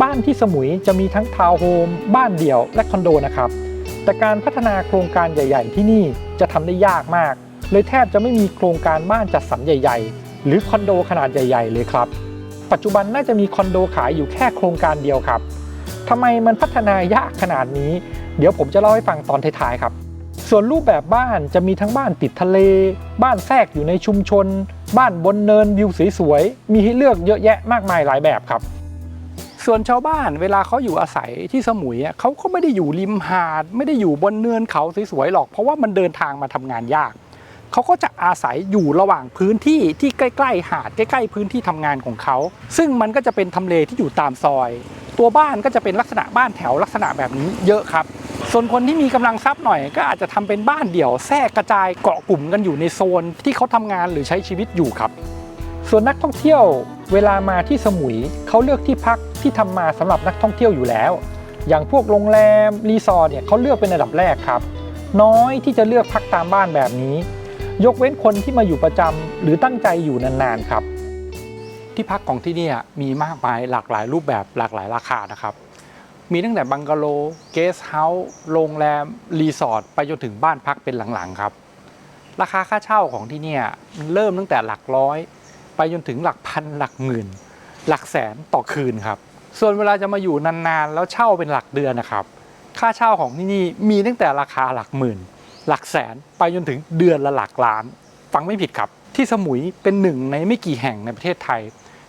บ้านที่สมุยจะมีทั้งทาวน์โฮมบ้านเดี่ยวและคอนโดนะครับแต่การพัฒนาโครงการใหญ่ๆที่นี่จะทำได้ยากมากเลยแทบจะไม่มีโครงการบ้านจัดสรรใหญ่ๆหรือคอนโดขนาดใหญ่ๆเลยครับปัจจุบันน่าจะมีคอนโดขายอยู่แค่โครงการเดียวครับทำไมมันพัฒนายากขนาดนี้เดี๋ยวผมจะเล่าให้ฟังตอนท้ายๆครับส่วนรูปแบบบ้านจะมีทั้งบ้านติดทะเลบ้านแทรกอยู่ในชุมชนบ้านบนเนินวิวสวยๆมีให้เลือกเยอะแยะมากมายหลายแบบครับส่วนชาวบ้านเวลาเขาอยู่อาศัยที่สมุยเขาก็ไม่ได้อยู่ริมหาดไม่ได้อยู่บนเนินเขาสวยๆหรอกเพราะว่ามันเดินทางมาทำงานยากเขาก็จะอาศัยอยู่ระหว่างพื้นที่ที่ใกล้ๆหาดใกล้ๆพื้นที่ทำงานของเขาซึ่งมันก็จะเป็นทำเลที่อยู่ตามซอยตัวบ้านก็จะเป็นลักษณะบ้านแถวลักษณะแบบนี้เยอะครับส่วนคนที่มีกำลังทรัพย์หน่อยก็อาจจะทำเป็นบ้านเดี่ยวแทรกกระจายเกาะกลุ่มกันอยู่ในโซนที่เขาทำงานหรือใช้ชีวิตอยู่ครับส่วนนักท่องเที่ยวเวลามาที่สมุยเขาเลือกที่พักที่ทำมาสำหรับนักท่องเที่ยวอยู่แล้วอย่างพวกโรงแรมรีสอร์ทเนี่ยเขาเลือกเป็นอันดับแรกครับน้อยที่จะเลือกพักตามบ้านแบบนี้ยกเว้นคนที่มาอยู่ประจำหรือตั้งใจอยู่นานๆครับที่พักของที่นี่มีมากมายหลากหลายรูปแบบหลากหลายราคานะครับมีตั้งแต่บังกะโลเกสต์เฮาส์โรงแรมรีสอร์ทไปจนถึงบ้านพักเป็นหลังๆครับราคาค่าเช่าของที่นี่เริ่มตั้งแต่หลักร้อยไปจนถึงหลักพันหลักหมื่นหลักแสนต่อคืนครับส่วนเวลาจะมาอยู่นานๆแล้วเช่าเป็นหลักเดือนนะครับค่าเช่าของที่นี่มีตั้งแต่ราคาหลักหมื่นหลักแสนไปจนถึงเดือนละหลักล้านฟังไม่ผิดครับที่สมุยเป็นหนึ่งในไม่กี่แห่งในประเทศไทย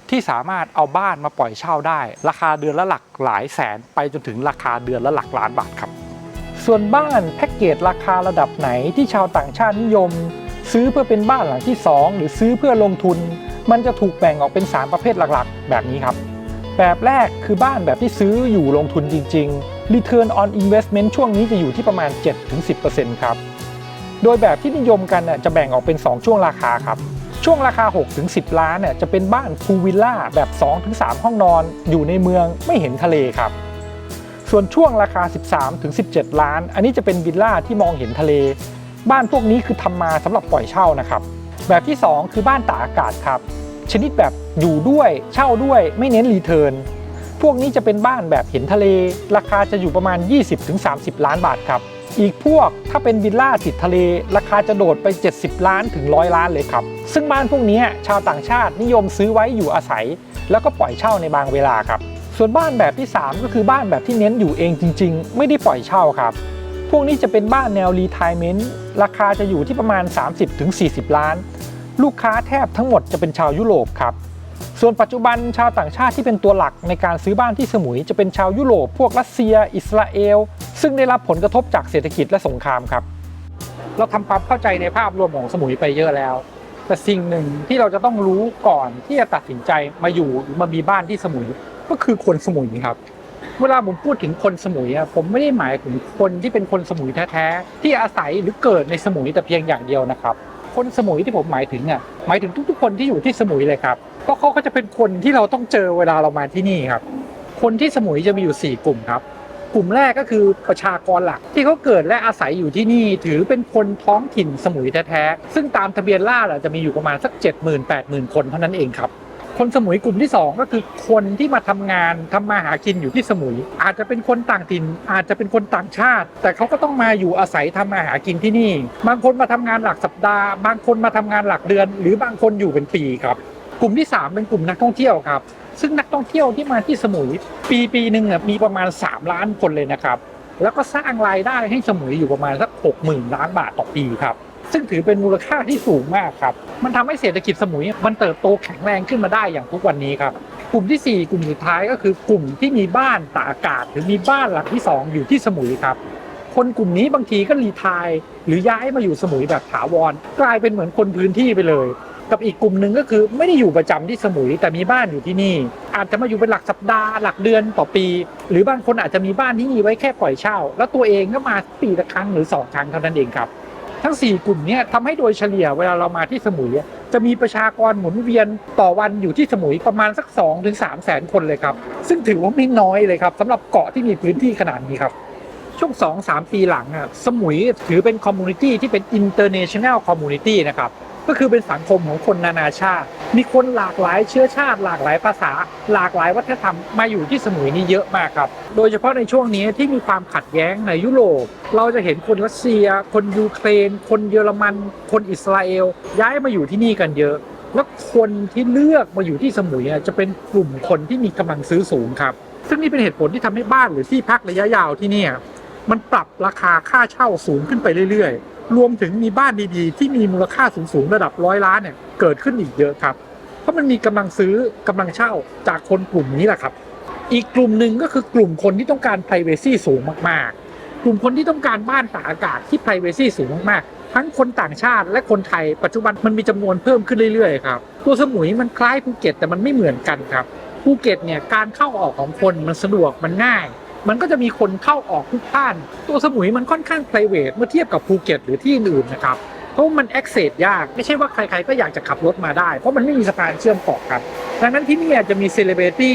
ที่สามารถเอาบ้านมาปล่อยเช่าได้ราคาเดือนละหลักหลายแสนไปจนถึงราคาเดือนละหลักล้านบาทครับส่วนบ้านแพ็กเกจราคาระดับไหนที่ชาวต่างชาตินิยมซื้อเพื่อเป็นบ้านหลังที่2หรือซื้อเพื่อลงทุนมันจะถูกแบ่งออกเป็น3ประเภทหลักๆแบบนี้ครับแบบแรกคือบ้านแบบที่ซื้ออยู่ลงทุนจริงๆ Return on Investment ช่วงนี้จะอยู่ที่ประมาณ 7-10% ครับโดยแบบที่นิยมกันจะแบ่งออกเป็น2ช่วงราคาครับช่วงราคา 6-10 ล้านจะเป็นบ้านพูลวิลล่าแบบ 2-3 ห้องนอนอยู่ในเมืองไม่เห็นทะเลครับส่วนช่วงราคา 13-17 ล้านอันนี้จะเป็นวิลล่าที่มองเห็นทะเลบ้านพวกนี้คือทำมาสำหรับปล่อยเช่านะครับแบบที่2คือบ้านตากอากาศครับชนิดแบบอยู่ด้วยเช่าด้วยไม่เน้นรีเทิร์นพวกนี้จะเป็นบ้านแบบเห็นทะเลราคาจะอยู่ประมาณ 20-30 ล้านบาทครับอีกพวกถ้าเป็นวิลล่าติดทะเลราคาจะโดดไป70ล้านถึง100ล้านเลยครับซึ่งบ้านพวกนี้ชาวต่างชาตินิยมซื้อไว้อยู่อาศัยแล้วก็ปล่อยเช่าในบางเวลาครับส่วนบ้านแบบที่3ก็คือบ้านแบบที่เน้นอยู่เองจริงๆไม่ได้ปล่อยเช่าครับพวกนี้จะเป็นบ้านแนวรีไทร์เมนต์ราคาจะอยู่ที่ประมาณ 30-40 ล้านลูกค้าแทบทั้งหมดจะเป็นชาวยุโรปครับส่วนปัจจุบันชาวต่างชาติที่เป็นตัวหลักในการซื้อบ้านที่สมุยจะเป็นชาวยุโรปพวกรัสเซียอิสราเอลซึ่งได้รับผลกระทบจากเศรษฐกิจและสงครามครับเราทำความเข้าใจในภาพรวมของสมุยไปเยอะแล้วแต่สิ่งหนึ่งที่เราจะต้องรู้ก่อนที่จะตัดสินใจมาอยู่หรือมามีบ้านที่สมุยก็คือคนสมุยครับเวลาผมพูดถึงคนสมุยผมไม่ได้หมายถึงคนที่เป็นคนสมุยแท้ๆที่อาศัยหรือเกิดในสมุยแต่เพียงอย่างเดียวนะครับคนสมุยที่ผมหมายถึงหมายถึงทุกๆคนที่อยู่ที่สมุยเลยครับเพราะเขาก็จะเป็นคนที่เราต้องเจอเวลาเรามาที่นี่ครับคนที่สมุยจะมีอยู่4กลุ่มครับกลุ่มแรกก็คือประชากรหลักที่เขาเกิดและอาศัยอยู่ที่นี่ถือเป็นคนท้องถิ่นสมุยแท้ๆซึ่งตามทะเบียนราษฎร์จะมีอยู่ประมาณสัก 70,000-80,000 คนเท่านั้นเองครับคนสมุยกลุ่มที่2ก็คือคนที่มาทำงานทำมาหากินอยู่ที่สมุยอาจจะเป็นคนต่างถิ่นอาจจะเป็นคนต่างชาติแต่เขาก็ต้องมาอยู่อาศัยทำมาหากินที่นี่บางคนมาทำงานหลักสัปดาห์บางคนมาทำงานหลักเดือนหรือบางคนอยู่เป็นปีครับกลุ่มที่3เป็นกลุ่มนักท่องเที่ยวครับซึ่งนักท่องเที่ยวที่มาที่สมุยปีนึงมีประมาณ3ล้านคนเลยนะครับแล้วก็สร้างรายได้ให้สมุยอยู่ประมาณสัก 60,000 ล้านบาทต่อปีครับซึ่งถือเป็นมูลค่าที่สูงมากครับมันทำให้เศรษฐกิจสมุยมันเติบโตแข็งแรงขึ้นมาได้อย่างทุกวันนี้ครับกลุ่มที่4กลุ่มสุดท้ายก็คือกลุ่มที่มีบ้านตากอากาศหรือมีบ้านหลังที่2อยู่ที่สมุยครับคนกลุ่มนี้บางทีก็รีไทร์หรือย้ายมาอยู่สมุยแบบถาวรกลายเป็นเหมือนคนพื้นที่ไปเลยกับอีกกลุ่มหนึ่งก็คือไม่ได้อยู่ประจำที่สมุยแต่มีบ้านอยู่ที่นี่อาจจะมาอยู่เป็นหลักสัปดาห์หลักเดือนต่อปีหรือบางคนอาจจะมีบ้านที่นี่ไว้แค่ปล่อยเช่าแล้วตัวเองก็มาปีละครั้งหรือ2ครั้งเท่านั้นเองครับ ทั้ง4กลุ่มนี้ทำให้โดยเฉลี่ยเวลาเรามาที่สมุยจะมีประชากรหมุนเวียนต่อวันอยู่ที่สมุยประมาณสัก 2-3 แสนคนเลยครับซึ่งถือว่าไม่น้อยเลยครับสำหรับเกาะที่มีพื้นที่ขนาดนี้ครับช่วง 2-3 ปีหลังสมุยถือเป็นคอมมูนิตี้ที่เป็น international community นะครับก็คือเป็นสังคมของคนนานาชาติมีคนหลากหลายเชื้อชาติหลากหลายภาษาหลากหลายวัฒนธรรมมาอยู่ที่สมุยนี้เยอะมากครับโดยเฉพาะในช่วงนี้ที่มีความขัดแย้งในยุโรปเราจะเห็นคนรัสเซียคนยูเครนคนเยอรมันคนอิสราเอลย้ายมาอยู่ที่นี่กันเยอะและคนที่เลือกมาอยู่ที่สมุยจะเป็นกลุ่มคนที่มีกำลังซื้อสูงครับซึ่งนี่เป็นเหตุผลที่ทำให้บ้านหรือที่พักระยะยาวที่นี่มันปรับราคาค่าเช่าสูงขึ้นไปเรื่อยๆรวมถึงมีบ้านดีๆที่มีมูลค่าสูงๆระดับ100 ล้านเนี่ยเกิดขึ้นอีกเยอะครับเพราะมันมีกำลังซื้อกำลังเช่าจากคนกลุ่มนี้แหละครับอีกกลุ่มหนึ่งก็คือกลุ่มคนที่ต้องการ privacy สูงมากๆกลุ่มคนที่ต้องการบ้านตากอากาศที่ privacy สูงมากๆทั้งคนต่างชาติและคนไทยปัจจุบันมันมีจำนวนเพิ่มขึ้นเรื่อยๆครับตัวสมุยมันคล้ายภูเก็ตแต่มันไม่เหมือนกันครับภูเก็ตเนี่ยการเข้าออกของคนมันสะดวกมันง่ายมันก็จะมีคนเข้าออกทุกท่านตัวสมุยมันค่อนข้าง private เมื่อเทียบกับภูเก็ตหรือที่อื่นๆนะครับเพราะมัน access ยากไม่ใช่ว่าใครๆก็อยากจะขับรถมาได้เพราะมันไม่มีสะพานเชื่อมเกาะกันดังนั้นที่นี่จะมี celebrity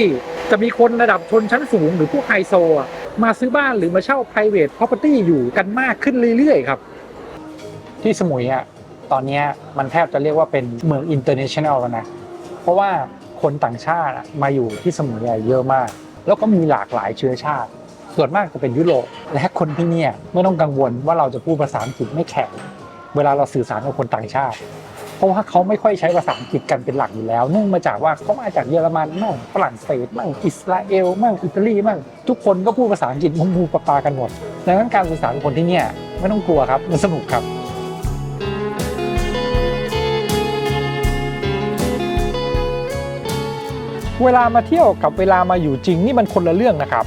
จะมีคนระดับชนชั้นสูงหรือพวกไฮโซมาซื้อบ้านหรือมาเช่า private property อยู่กันมากขึ้นเรื่อยๆครับที่สมุยตอนนี้มันแทบจะเรียกว่าเป็นเมือง international แล้วนะเพราะว่าคนต่างชาติมาอยู่ที่สมุยเยอะมากแล้วก็มีหลากหลายเชื้อชาติส่วนมากจะเป็นยุโรปและคนที่นี่ไม่ต้องกังวลว่าเราจะพูดภาษาอังกฤษไม่แข็งเวลาเราสื่อสารกับคนต่างชาติเพราะว่าเขาไม่ค่อยใช้ภาษาอังกฤษกันเป็นหลักอยู่แล้วเนื่องมาจากว่าเขามาจากเยอรมันมั่งฝรั่งเศสมั่งอิสราเอลมั่งอิตาลีมั่งทุกคนก็พูดภาษาอังกฤษมูปากันหมดดังนั้นการสื่อสารกับคนที่นี่ไม่ต้องกลัวครับมันสนุกครับเวลามาเที่ยวกับเวลามาอยู่จริงนี่มันคนละเรื่องนะครับ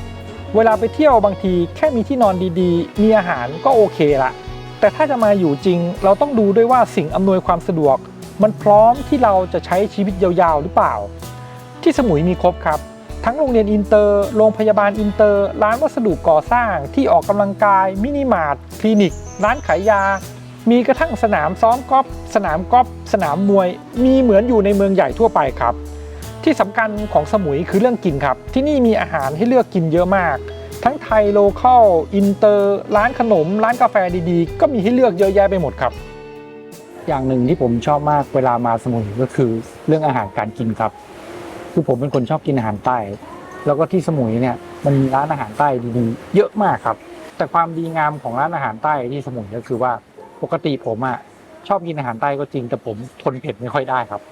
เวลาไปเที่ยวบางทีแค่มีที่นอนดีๆมีอาหารก็โอเคละแต่ถ้าจะมาอยู่จริงเราต้องดูด้วยว่าสิ่งอำนวยความสะดวกมันพร้อมที่เราจะใช้ชีวิตยาวๆหรือเปล่าที่สมุยมีครบครับทั้งโรงเรียนอินเตอร์โรงพยาบาลอินเตอร์ร้านวัสดุก่อสร้างที่ออกกำลังกายมินิมาร์ทคลินิกร้านขายยามีกระทั่งสนามซ้อมกอล์ฟสนามกอล์ฟสนามมวยมีเหมือนอยู่ในเมืองใหญ่ทั่วไปครับที่สำคัญของสมุยคือเรื่องกินครับที่นี่มีอาหารให้เลือกกินเยอะมากทั้งไทยโลคอลอินเตอร์ร้านขนมร้านกาแฟดีๆก็มีให้เลือกเยอะแยะไปหมดครับอย่างหนึ่งที่ผมชอบมากเวลามาสมุยก็คือเรื่องอาหารการกินครับคือผมเป็นคนชอบกินอาหารใต้แล้วก็ที่สมุยเนี่ยมันมีร้านอาหารใต้ดีๆเยอะมากครับแต่ความดีงามของร้านอาหารใต้ที่สมุยก็คือว่าปกติผมชอบกินอาหารใต้ก็จริงแต่ผมทนเผ็ดไม่ค่อยได้ครับ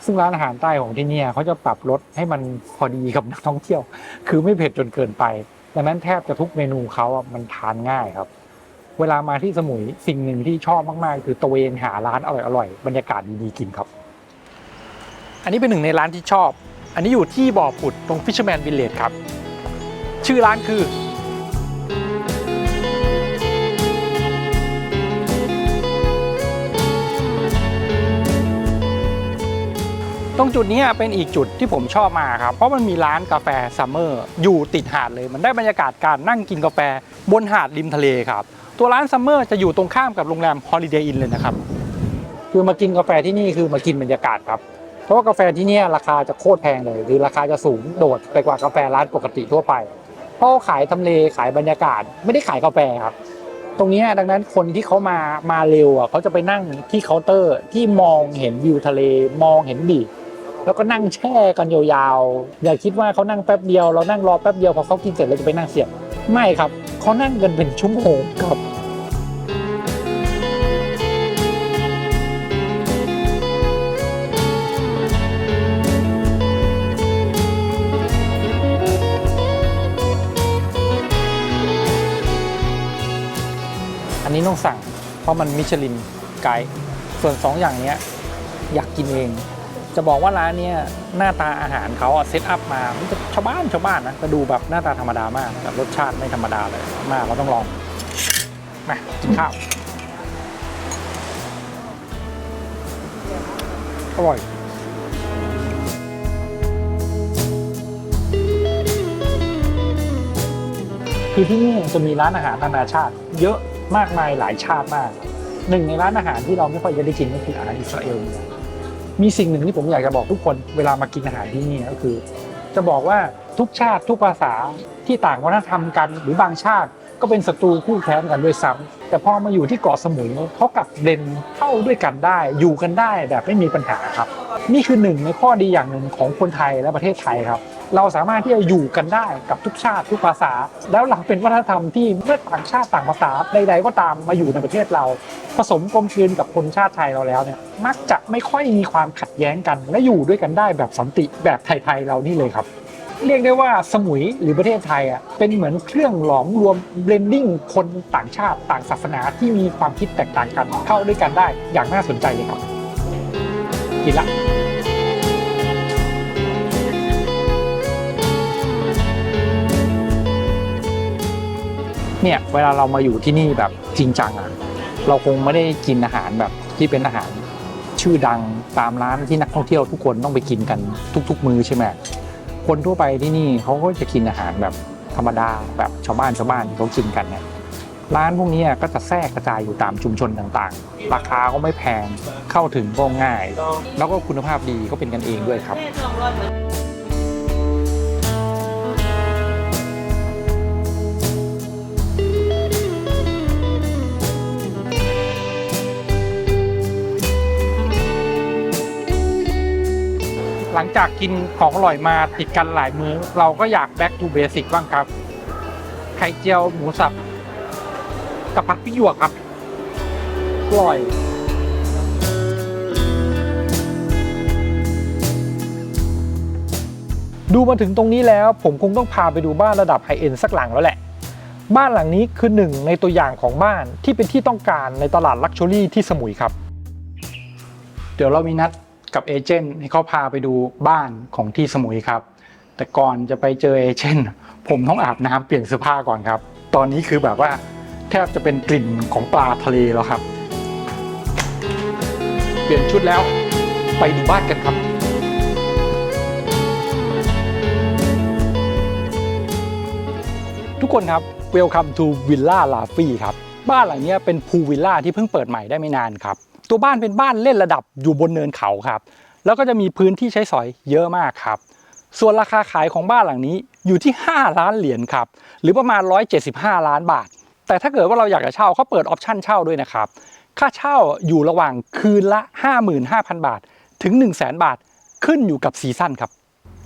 ซึ่งร้านอาหารใต้ของที่นี่เขาจะปรับรสให้มันพอดีกับนักท่องเที่ยวคือไม่เผ็ดจนเกินไปดังนั้นแทบจะทุกเมนูเขามันทานง่ายครับเวลามาที่สมุยสิ่งหนึ่งที่ชอบมากๆคือตะเวนหาร้านอร่อยๆบรรยากาศดีๆกินครับอันนี้เป็นหนึ่งในร้านที่ชอบอันนี้อยู่ที่บ่อผุดตรง Fisherman Village ครับชื่อร้านคือตรงจุดนี้เป็นอีกจุดที่ผมชอบมาครับเพราะมันมีร้านกาแฟซัมเมอร์อยู่ติดหาดเลยมันได้บรรยากาศการนั่งกินกาแฟบนหาดริมทะเลครับตัวร้านซัมเมอร์จะอยู่ตรงข้ามกับโรงแรม Holiday Inn เลยนะครับคือมากินกาแฟที่นี่คือมากินบรรยากาศครับเพราะว่ากาแฟที่นี่ราคาจะโคตรแพงเลยคือราคาจะสูงโดดไปกว่ากาแฟร้านปกติทั่วไปเพราะขายทำเลขายบรรยากาศไม่ได้ขายกาแฟครับตรงนี้ดังนั้นคนที่เขามาเร็วเขาจะไปนั่งที่เคาน์เตอร์ที่มองเห็นวิวทะเลมองเห็นบีชแล้วก็นั่งแช่กันยาวๆอย่าคิดว่าเขานั่งแป๊บเดียวเรานั่งรอแป๊บเดียวพอเขากินเสร็จเราจะไปนั่งเสียบไม่ครับเขานั่งกันเป็นชั่วโมงครับอันนี้ต้องสั่งเพราะมันมิชลินไกด์ส่วน2อย่างนี้อยากกินเองจะบอกว่าร้านนี้หน้าตาอาหารเขาเซตอัพมามันจะชาวบ้านนะแต่ดูแบบหน้าตาธรรมดามากแต่รสชาติไม่ธรรมดาเลยมากเราต้องลองมากินข้าวอร่อยคือที่นี่จะมีร้านอาหารนานาชาติเยอะมากมายหลายชาติมาก หนึ่งในร้านอาหารที่เราไม่ค่อยจะได้กินก็คืออาหารอิสราเอลมีสิ่งหนึ่งที่ผมอยากจะบอกทุกคนเวลามากินอาหารที่นี่ก็คือ จะบอกว่าทุกชาติทุกภาษาที่ต่างวัฒนธรรมกันหรือบางชาติก็เป็นศัตรูคู่แค้นกันด้วยซ้ำแต่พอมาอยู่ที่เกาะสมุยเขากลับเบลนด์เข้าด้วยกันได้อยู่กันได้แบบไม่มีปัญหาครับนี่คือหนึ่งในข้อดีอย่างหนึ่งของคนไทยและประเทศไทยครับเราสามารถที่จะอยู่กันได้กับทุกชาติทุกภาษาแล้วเราเป็นวัฒนธรรมที่เมื่อต่างชาติต่างภาษาใดๆก็ตามมาอยู่ในประเทศเราผสมกลมกลืนกับคนชาติไทยเราแล้วเนี่ยมักจะไม่ค่อยมีความขัดแย้งกันและอยู่ด้วยกันได้แบบสันติแบบไทยๆเรานี่เลยครับเรียกได้ว่าสมุยหรือประเทศไทยเป็นเหมือนเครื่องหลอมรวมเบลนดิ้งคนต่างชาติต่างศาสนาที่มีความคิดแตกต่างกันเข้าด้วยกันได้อย่างน่าสนใจเลยครับกินละเนี่ยเวลาเรามาอยู่ที่นี่แบบจริงจังเราคงไม่ได้กินอาหารแบบที่เป็นอาหารชื่อดังตามร้านที่นักท่องเที่ยวทุกคนต้องไปกินกันทุกๆมื้อใช่ไหมคนทั่วไปที่นี่เขาก็จะกินอาหารแบบธรรมดาแบบชาวบ้านที่เขากินกันเนี่ยร้านพวกนี้ก็จะแทรกกระจายอยู่ตามชุมชนต่างๆราคาก็ไม่แพงเข้าถึงก็ง่ายแล้วก็คุณภาพดีก็เป็นกันเองด้วยครับหลังจากกินของอร่อยมาติดกันหลายมื้อเราก็อยาก back to basic บ้างครับไข่เจียวหมูสับกับผัดพริกหยวกครับอร่อยดูมาถึงตรงนี้แล้วผมคงต้องพาไปดูบ้านระดับไฮเอ็นด์สักหลังแล้วแหละบ้านหลังนี้คือหนึ่งในตัวอย่างของบ้านที่เป็นที่ต้องการในตลาดลักชัวรี่ที่สมุยครับเดี๋ยวเรามีนัดกับเอเจนต์ให้เขาพาไปดูบ้านของที่สมุยครับแต่ก่อนจะไปเจอเอเจนต์ผมต้องอาบน้ำเปลี่ยนเสื้อผ้าก่อนครับตอนนี้คือแบบว่าแทบจะเป็นกลิ่นของปลาทะเลแล้วครับเปลี่ยนชุดแล้วไปดูบ้านกันครับทุกคนครับ Welcome to Villa Laffy ครับบ้านหลังนี้เป็นพูลวิลล่าที่เพิ่งเปิดใหม่ได้ไม่นานครับตัวบ้านเป็นบ้านเล่นระดับอยู่บนเนินเขาครับแล้วก็จะมีพื้นที่ใช้สอยเยอะมากครับส่วนราคาขายของบ้านหลังนี้อยู่ที่5 ล้านเหรียญครับหรือประมาณ175 ล้านบาทแต่ถ้าเกิดว่าเราอยากจะเช่าเขาเปิดออปชั่นเช่าด้วยนะครับค่าเช่าอยู่ระหว่างคืนละ 55,000 บาทถึง 100,000 บาทขึ้นอยู่กับซีซั่นครับ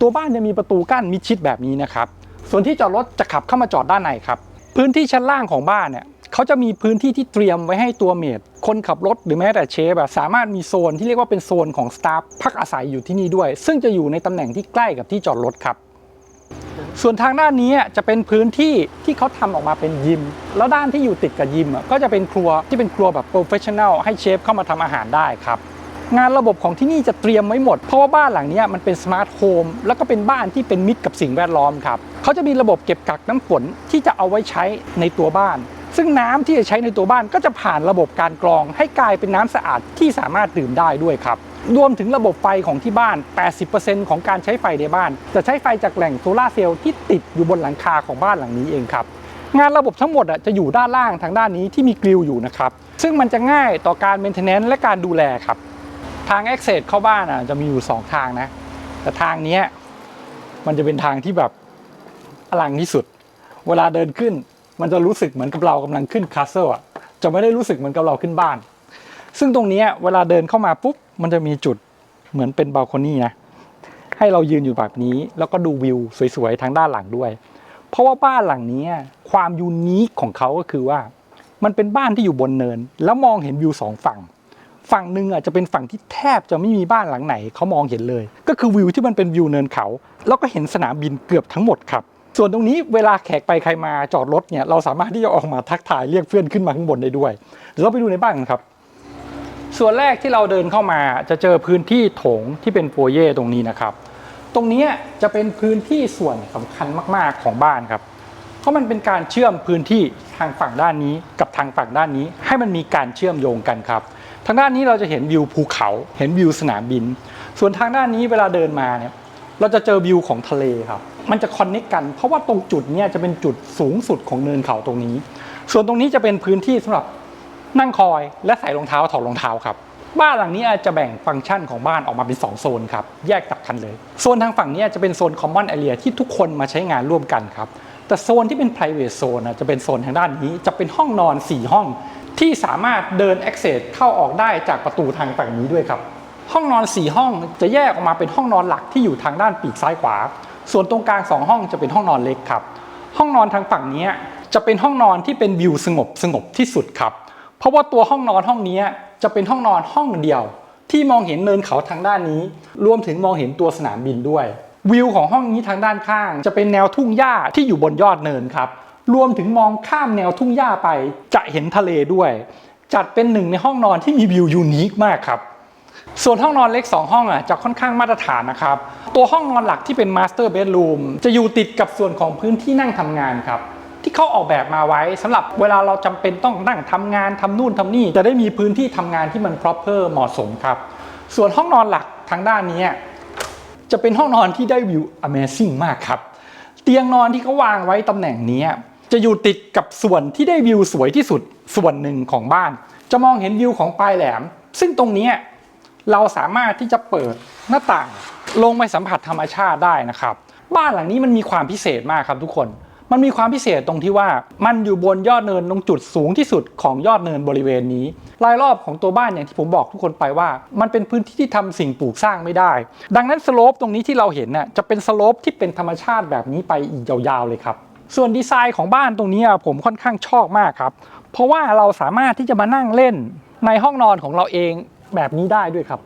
ตัวบ้านจะมีประตูกั้นมิดชิดแบบนี้นะครับส่วนที่จอดรถจะขับเข้ามาจอดด้านในครับพื้นที่ชั้นล่างของบ้านเนี่ยเขาจะมีพื้นที่ที่เตรียมไว้ให้ตัวเมดคนขับรถหรือแม้แต่เชฟสามารถมีโซนที่เรียกว่าเป็นโซนของสตาฟพักอาศัยอยู่ที่นี่ด้วยซึ่งจะอยู่ในตำแหน่งที่ใกล้กับที่จอดรถครับส่วนทางด้านนี้จะเป็นพื้นที่ที่เขาทำออกมาเป็นยิมแล้วด้านที่อยู่ติดกับยิมก็จะเป็นครัวที่เป็นครัวแบบโปรเฟชชั่นแนลให้เชฟเข้ามาทำอาหารได้ครับงานระบบของที่นี่จะเตรียมไว้หมดเพราะว่าบ้านหลังนี้มันเป็นสมาร์ทโฮมแล้วก็เป็นบ้านที่เป็นมิตรกับสิ่งแวดล้อมครับเขาจะมีระบบเก็บกักน้ำฝนที่จะเอาไว้ใช้ในตัวบ้านซึ่งน้ำที่จะใช้ในตัวบ้านก็จะผ่านระบบการกรองให้กลายเป็นน้ำสะอาดที่สามารถดื่มได้ด้วยครับรวมถึงระบบไฟของที่บ้าน 80% ของการใช้ไฟในบ้านจะใช้ไฟจากแหล่งโซลาร์เซลล์ที่ติดอยู่บนหลังคาของบ้านหลังนี้เองครับงานระบบทั้งหมดจะอยู่ด้านล่างทางด้านนี้ที่มีกริลอยู่นะครับซึ่งมันจะง่ายต่อการเมนเทนแนนซ์และการดูแลครับทาง Access เข้าบ้านจะมีอยู่2ทางนะแต่ทางนี้มันจะเป็นทางที่แบบอลังที่สุดเวลาเดินขึ้นมันจะรู้สึกเหมือนกับเรากำลังขึ้นคาสเซิลจะไม่ได้รู้สึกเหมือนกับเราขึ้นบ้านซึ่งตรงนี้เวลาเดินเข้ามาปุ๊บมันจะมีจุดเหมือนเป็นบัลโคนี่นะให้เรายืนอยู่แบบนี้แล้วก็ดูวิวสวยๆทางด้านหลังด้วยเพราะว่าบ้านหลังนี้ความยูนิคของเขาก็คือว่ามันเป็นบ้านที่อยู่บนเนินแล้วมองเห็นวิว2 ฝั่งหนึ่งจะเป็นฝั่งที่แทบจะไม่มีบ้านหลังไหนเขามองเห็นเลยก็คือวิวที่มันเป็นวิวเนินเขาแล้วก็เห็นสนามบินเกือบทั้งหมดครับส่วนตรงนี้เวลาแขกไปใครมาจอดรถเนี่ยเราสามารถที่จะออกมาทักทายเรียกเพื่อนขึ้นมาข้างบนได้ด้วยเดี๋ยวเราไปดูในบ้านกันครับส่วนแรกที่เราเดินเข้ามาจะเจอพื้นที่โถงที่เป็นโฟเย่ตรงนี้นะครับตรงนี้จะเป็นพื้นที่ส่วนสำคัญมากๆของบ้านครับเพราะมันเป็นการเชื่อมพื้นที่ทางฝั่งด้านนี้กับทางฝั่งด้านนี้ให้มันมีการเชื่อมโยงกันครับทางด้านนี้เราจะเห็นวิวภูเขาเห็นวิวสนามบินส่วนทางด้านนี้เวลาเดินมาเนี่ยเราจะเจอวิวของทะเลครับมันจะคอนเนคกันเพราะว่าตรงจุดนี้จะเป็นจุดสูงสุดของเนินเขาตรงนี้ส่วนตรงนี้จะเป็นพื้นที่สำหรับ นั่งคอยและใส่รองเท้าถอดรองเท้าครับบ้านหลังนี้จะแบ่งฟังก์ชันของบ้านออกมาเป็น2โซนครับแยกจากกันเลยโซนทางฝั่งนี้จะเป็นโซน common area ที่ทุกคนมาใช้งานร่วมกันครับแต่โซนที่เป็น private zone จะเป็นโซนทางด้านนี้จะเป็นห้องนอน4ห้องที่สามารถเดิน access เข้าออกได้จากประตูทางฝั่งนี้ด้วยครับห้องนอน4ห้องจะแยกออกมาเป็นห้องนอนหลักที่อยู่ทางด้านปีกซ้ายขวาส่วนตรงกลาง2ห้องจะเป็นห้องนอนเล็กครับห้องนอนทางฝั่งนี้จะเป็นห้องนอนที่เป็นวิวสงบที่สุดครับเพราะว่าตัวห้องนอนห้องนี้จะเป็นห้องนอนห้องเดียวที่มองเห็นเนินเขาทางด้านนี้รวมถึงมองเห็นตัวสนามบินด้วยวิวของห้องนี้ทางด้านข้างจะเป็นแนวทุ่งหญ้าที่อยู่บนยอดเนินครับรวมถึงมองข้ามแนวทุ่งหญ้าไปจะเห็นทะเลด้วยจัดเป็นหนึ่งในห้องนอนที่มีวิวยูนิคมากครับส่วนห้องนอนเล็ก2ห้องจะค่อนข้างมาตรฐานนะครับตัวห้องนอนหลักที่เป็นมาสเตอร์เบดรูมจะอยู่ติดกับส่วนของพื้นที่นั่งทำงานครับที่เขาออกแบบมาไว้สำหรับเวลาเราจำเป็นต้องนั่งทำงานทำนู่นทำนี่จะได้มีพื้นที่ทำงานที่มัน proper เหมาะสมครับส่วนห้องนอนหลักทางด้านนี้จะเป็นห้องนอนที่ได้วิว Amazing มากครับเตียงนอนที่เขาวางไว้ตำแหน่งนี้จะอยู่ติดกับส่วนที่ได้วิวสวยที่สุดส่วนหนึ่งของบ้านจะมองเห็นวิวของปลายแหลมซึ่งตรงนี้เราสามารถที่จะเปิดหน้าต่างลงไปสัมผัสธรรมชาติได้นะครับบ้านหลังนี้มันมีความพิเศษมากครับทุกคนมันมีความพิเศษตรงที่ว่ามันอยู่บนยอดเนินตรงจุดสูงที่สุดของยอดเนินบริเวณนี้รายรอบของตัวบ้านอย่างที่ผมบอกทุกคนไปว่ามันเป็นพื้นที่ที่ทำสิ่งปลูกสร้างไม่ได้ดังนั้นสโลปตรงนี้ที่เราเห็นจะเป็นสโลปที่เป็นธรรมชาติแบบนี้ไปอีกยาวๆเลยครับส่วนดีไซน์ของบ้านตรงนี้ผมค่อนข้างชอบมากครับเพราะว่าเราสามารถที่จะมานั่งเล่นในห้องนอนของเราเองแบบนี้ได้ด้วยครับ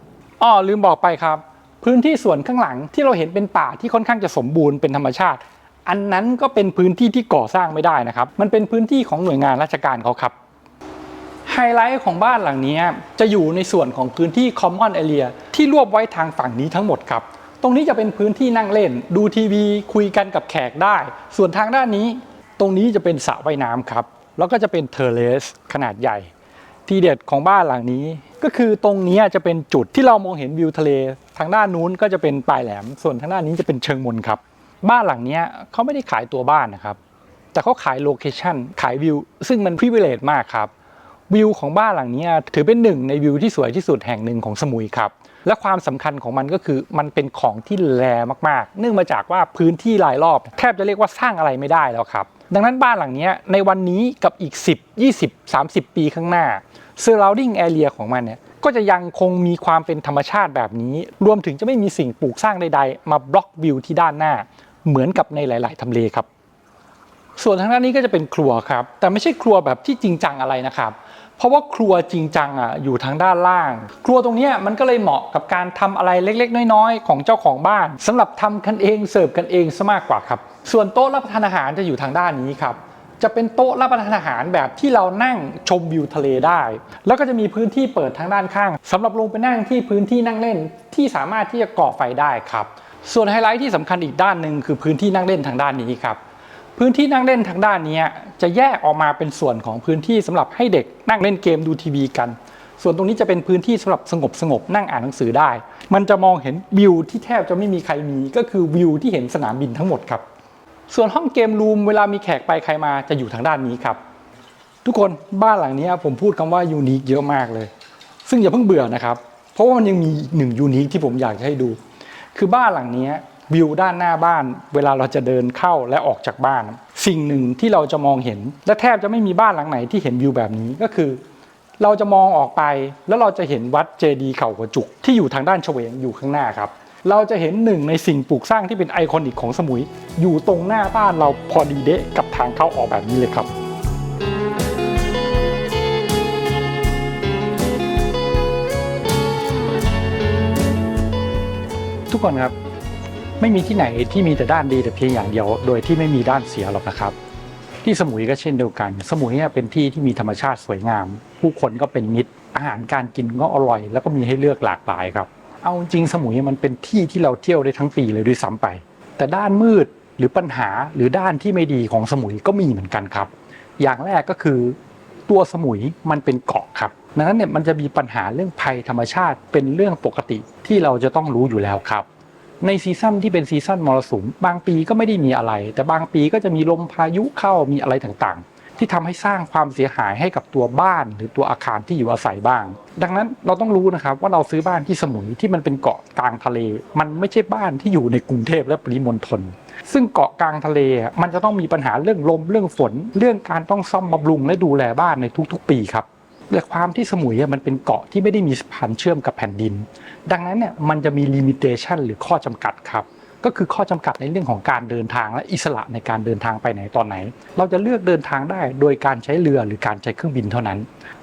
ลืมบอกไปครับพื้นที่ส่วนข้างหลังที่เราเห็นเป็นป่าที่ค่อนข้างจะสมบูรณ์เป็นธรรมชาติอันนั้นก็เป็นพื้นที่ที่ก่อสร้างไม่ได้นะครับมันเป็นพื้นที่ของหน่วยงานราชการเขาครับไฮไลท์ของบ้านหลังนี้จะอยู่ในส่วนของพื้นที่ common area ที่รวบไว้ทางฝั่งนี้ทั้งหมดครับตรงนี้จะเป็นพื้นที่นั่งเล่นดูทีวีคุยกันกับแขกได้ส่วนทางด้านนี้ตรงนี้จะเป็นสระว่ายน้ำครับแล้วก็จะเป็นเทอร์เลสขนาดใหญ่ทีเด็ดของบ้านหลังนี้ก็คือตรงนี้จะเป็นจุดที่เรามองเห็นวิวทะเลทางด้านนู้นก็จะเป็นปลายแหลมส่วนทางด้านนี้จะเป็นเชิงมนครับบ้านหลังนี้เขาไม่ได้ขายตัวบ้านนะครับแต่เขาขายโลเคชั่นขายวิวซึ่งมันพรีเวลเลจมากครับวิวของบ้านหลังนี้ถือเป็นหนึ่งในวิวที่สวยที่สุดแห่งหนึ่งของสมุยครับและความสำคัญของมันก็คือมันเป็นของที่แลมากๆเนื่องมาจากว่าพื้นที่รายรอบแทบจะเรียกว่าสร้างอะไรไม่ได้แล้วครับดังนั้นบ้านหลังนี้ในวันนี้กับอีก10 20 30 ปีข้างหน้า surrounding area ของมันก็จะยังคงมีความเป็นธรรมชาติแบบนี้รวมถึงจะไม่มีสิ่งปลูกสร้างใดๆมาบล็อกวิวที่ด้านหน้าเหมือนกับในหลายๆทำเลครับส่วนทางด้านนี้ก็จะเป็นครัวครับแต่ไม่ใช่ครัวแบบที่จริงจังอะไรนะครับเพราะว่าครัวจริงจังอยู่ทางด้านล่างครัวตรงนี้มันก็เลยเหมาะกับการทำอะไรเล็กๆน้อยๆของเจ้าของบ้านสำหรับทำกันเองเสิร์ฟกันเองซะมากกว่าครับส่วนโต๊ะรับประทานอาหารจะอยู่ทางด้านนี้ครับจะเป็นโต๊ะรับประทานอาหารแบบที่เรานั่งชมวิวทะเลได้แล้วก็จะมีพื้นที่เปิดทางด้านข้างสำหรับลงไปนั่งที่พื้นที่นั่งเล่นที่สามารถที่จะก่อไฟได้ครับส่วนไฮไลท์ที่สำคัญอีกด้านหนึ่งคือพื้นที่นั่งเล่นทางด้านนี้ครับพื้นที่นั่งเล่นทางด้านนี้จะแยกออกมาเป็นส่วนของพื้นที่สำหรับให้เด็กนั่งเล่นเกมดูทีวีกันส่วนตรงนี้จะเป็นพื้นที่สำหรับสงบนั่งอ่านหนังสือได้มันจะมองเห็นวิวที่แทบจะไม่มีใครมีก็คือวิวที่เห็นสนามบินทั้งหมดครับส่วนห้องเกมรูมเวลามีแขกไปใครมาจะอยู่ทางด้านนี้ครับทุกคนบ้านหลังนี้ผมพูดคำว่ายูนิคเยอะมากเลยซึ่งอย่าเพิ่งเบื่อนะครับเพราะว่ามันยังมีหนึ่งยูนิคที่ผมอยากจะให้ดูคือบ้านหลังนี้วิวด้านหน้าบ้านเวลาเราจะเดินเข้าและออกจากบ้านสิ่งหนึ่งที่เราจะมองเห็นและแทบจะไม่มีบ้านหลังไหนที่เห็นวิวแบบนี้ก็คือเราจะมองออกไปแล้วเราจะเห็นวัดเจดีย์เขาหัวจุกที่อยู่ทางด้านเฉวงอยู่ข้างหน้าครับเราจะเห็นหนึ่งในสิ่งปลูกสร้างที่เป็นไอคอนิกของสมุยอยู่ตรงหน้าบ้านเราพอดีเดะกับทางเข้าออกแบบนี้เลยครับทุกคนครับไม่มีที่ไหนที่มีแต่ด้านดีแต่เพียงอย่างเดียวโดยที่ไม่มีด้านเสียหรอกนะครับที่สมุยก็เช่นเดียวกันสมุยเป็นที่ที่มีธรรมชาติสวยงามผู้คนก็เป็นมิตรอาหารการกินก็อร่อยแล้วก็มีให้เลือกหลากหลายครับเอาจริงสมุยมันเป็นที่ที่เราเที่ยวได้ทั้งปีเลยด้วยซ้ำไปแต่ด้านมืดหรือปัญหาหรือด้านที่ไม่ดีของสมุยก็มีเหมือนกันครับอย่างแรกก็คือตัวสมุยมันเป็นเกาะครับดังนั้นมันจะมีปัญหาเรื่องภัยธรรมชาติเป็นเรื่องปกติที่เราจะต้องรู้อยู่แล้วครับในซีซั่นที่เป็นซีซั่นมรสุมบางปีก็ไม่ได้มีอะไรแต่บางปีก็จะมีลมพายุเข้ามีอะไรต่างๆ ที่ทำให้สร้างความเสียหายให้กับตัวบ้านหรือตัวอาคารที่อยู่อาศัยบ้างดังนั้นเราต้องรู้นะครับว่าเราซื้อบ้านที่สมุยที่มันเป็นเกาะกลางทะเลมันไม่ใช่บ้านที่อยู่ในกรุงเทพและปริมณฑลซึ่งเกาะกลางทะเลมันจะต้องมีปัญหาเรื่องลมเรื่องฝนเรื่องการต้องซ่อมบำรุงและดูแลบ้านในทุกๆปีครับและความที่สมุยมันเป็นเกาะที่ไม่ได้มีสะพานเชื่อมกับแผ่นดินดังนั้นเนี่ยมันจะมีลิมิเตชันหรือข้อจำกัดครับก็คือข้อจำกัดในเรื่องของการเดินทางและอิสระในการเดินทางไปไหนตอนไหนเราจะเลือกเดินทางได้โดยการใช้เรือหรือการใช้เครื่องบินเท่านั้น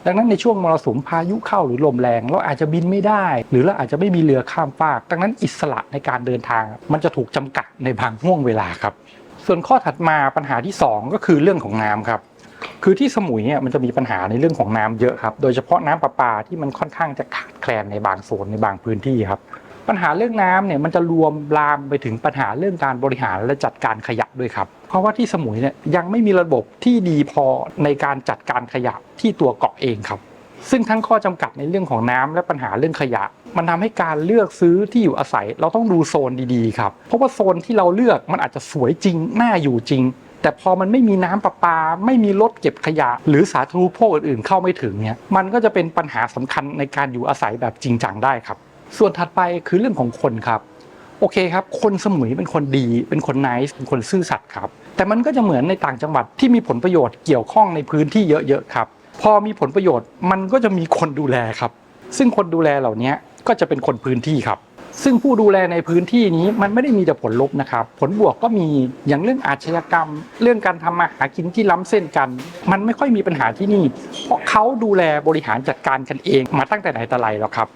ดังนั้นในช่วงมรสุมพายุเข้าหรือลมแรงเราอาจจะบินไม่ได้หรือเราอาจจะไม่มีเรือข้ามฟากดังนั้นอิสระในการเดินทางมันจะถูกจำกัดในบางห่วงเวลาครับส่วนข้อถัดมาปัญหาที่2ก็คือเรื่องของน้ำครับคือที่สมุยมันจะมีปัญหาในเรื่องของน้ำเยอะครับโดยเฉพาะน้ำประปาที่มันค่อนข้างจะขาดแคลนในบางโซนในบางพื้นที่ครับปัญหาเรื่องน้ำเนี่ยมันจะรวมลามไปถึงปัญหาเรื่องการบริหารและจัดการขยะด้วยครับเพราะว่าที่สมุยเนี่ยยังไม่มีระบบที่ดีพอในการจัดการขยะที่ตัวเกาะเองครับซึ่งทั้งข้อจำกัดในเรื่องของน้ำและปัญหาเรื่องขยะมันทำให้การเลือกซื้อที่อยู่อาศัยเราต้องดูโซนดีๆครับเพราะว่าโซนที่เราเลือกมันอาจจะสวยจริงน่าอยู่จริงแต่พอมันไม่มีน้ำประปาไม่มีรถเก็บขยะหรือสาธารณูปโภคอื่นๆเข้าไม่ถึงเนี่ยมันก็จะเป็นปัญหาสำคัญในการอยู่อาศัยแบบจริงจังได้ครับส่วนถัดไปคือเรื่องของคนครับโอเคครับคนสมุยเป็นคนดีเป็นคนไนซ์เป็นคนซื่อสัตย์ครับแต่มันก็จะเหมือนในต่างจังหวัดที่มีผลประโยชน์เกี่ยวข้องในพื้นที่เยอะๆครับพอมีผลประโยชน์มันก็จะมีคนดูแลครับซึ่งคนดูแลเหล่านี้ก็จะเป็นคนพื้นที่ครับซึ่งผู้ดูแลในพื้นที่นี้มันไม่ได้มีแต่ผลลบนะครับผลบวกก็มีอย่างเรื่องอาชญากรรมเรื่องการทำมาหากินที่ล้ำเส้นกันมันไม่ค่อยมีปัญหาที่นี่เพราะเขาดูแลบริหารจัดการกันเองมาตั้งแต่ไหนแต่ไรแล้วครับ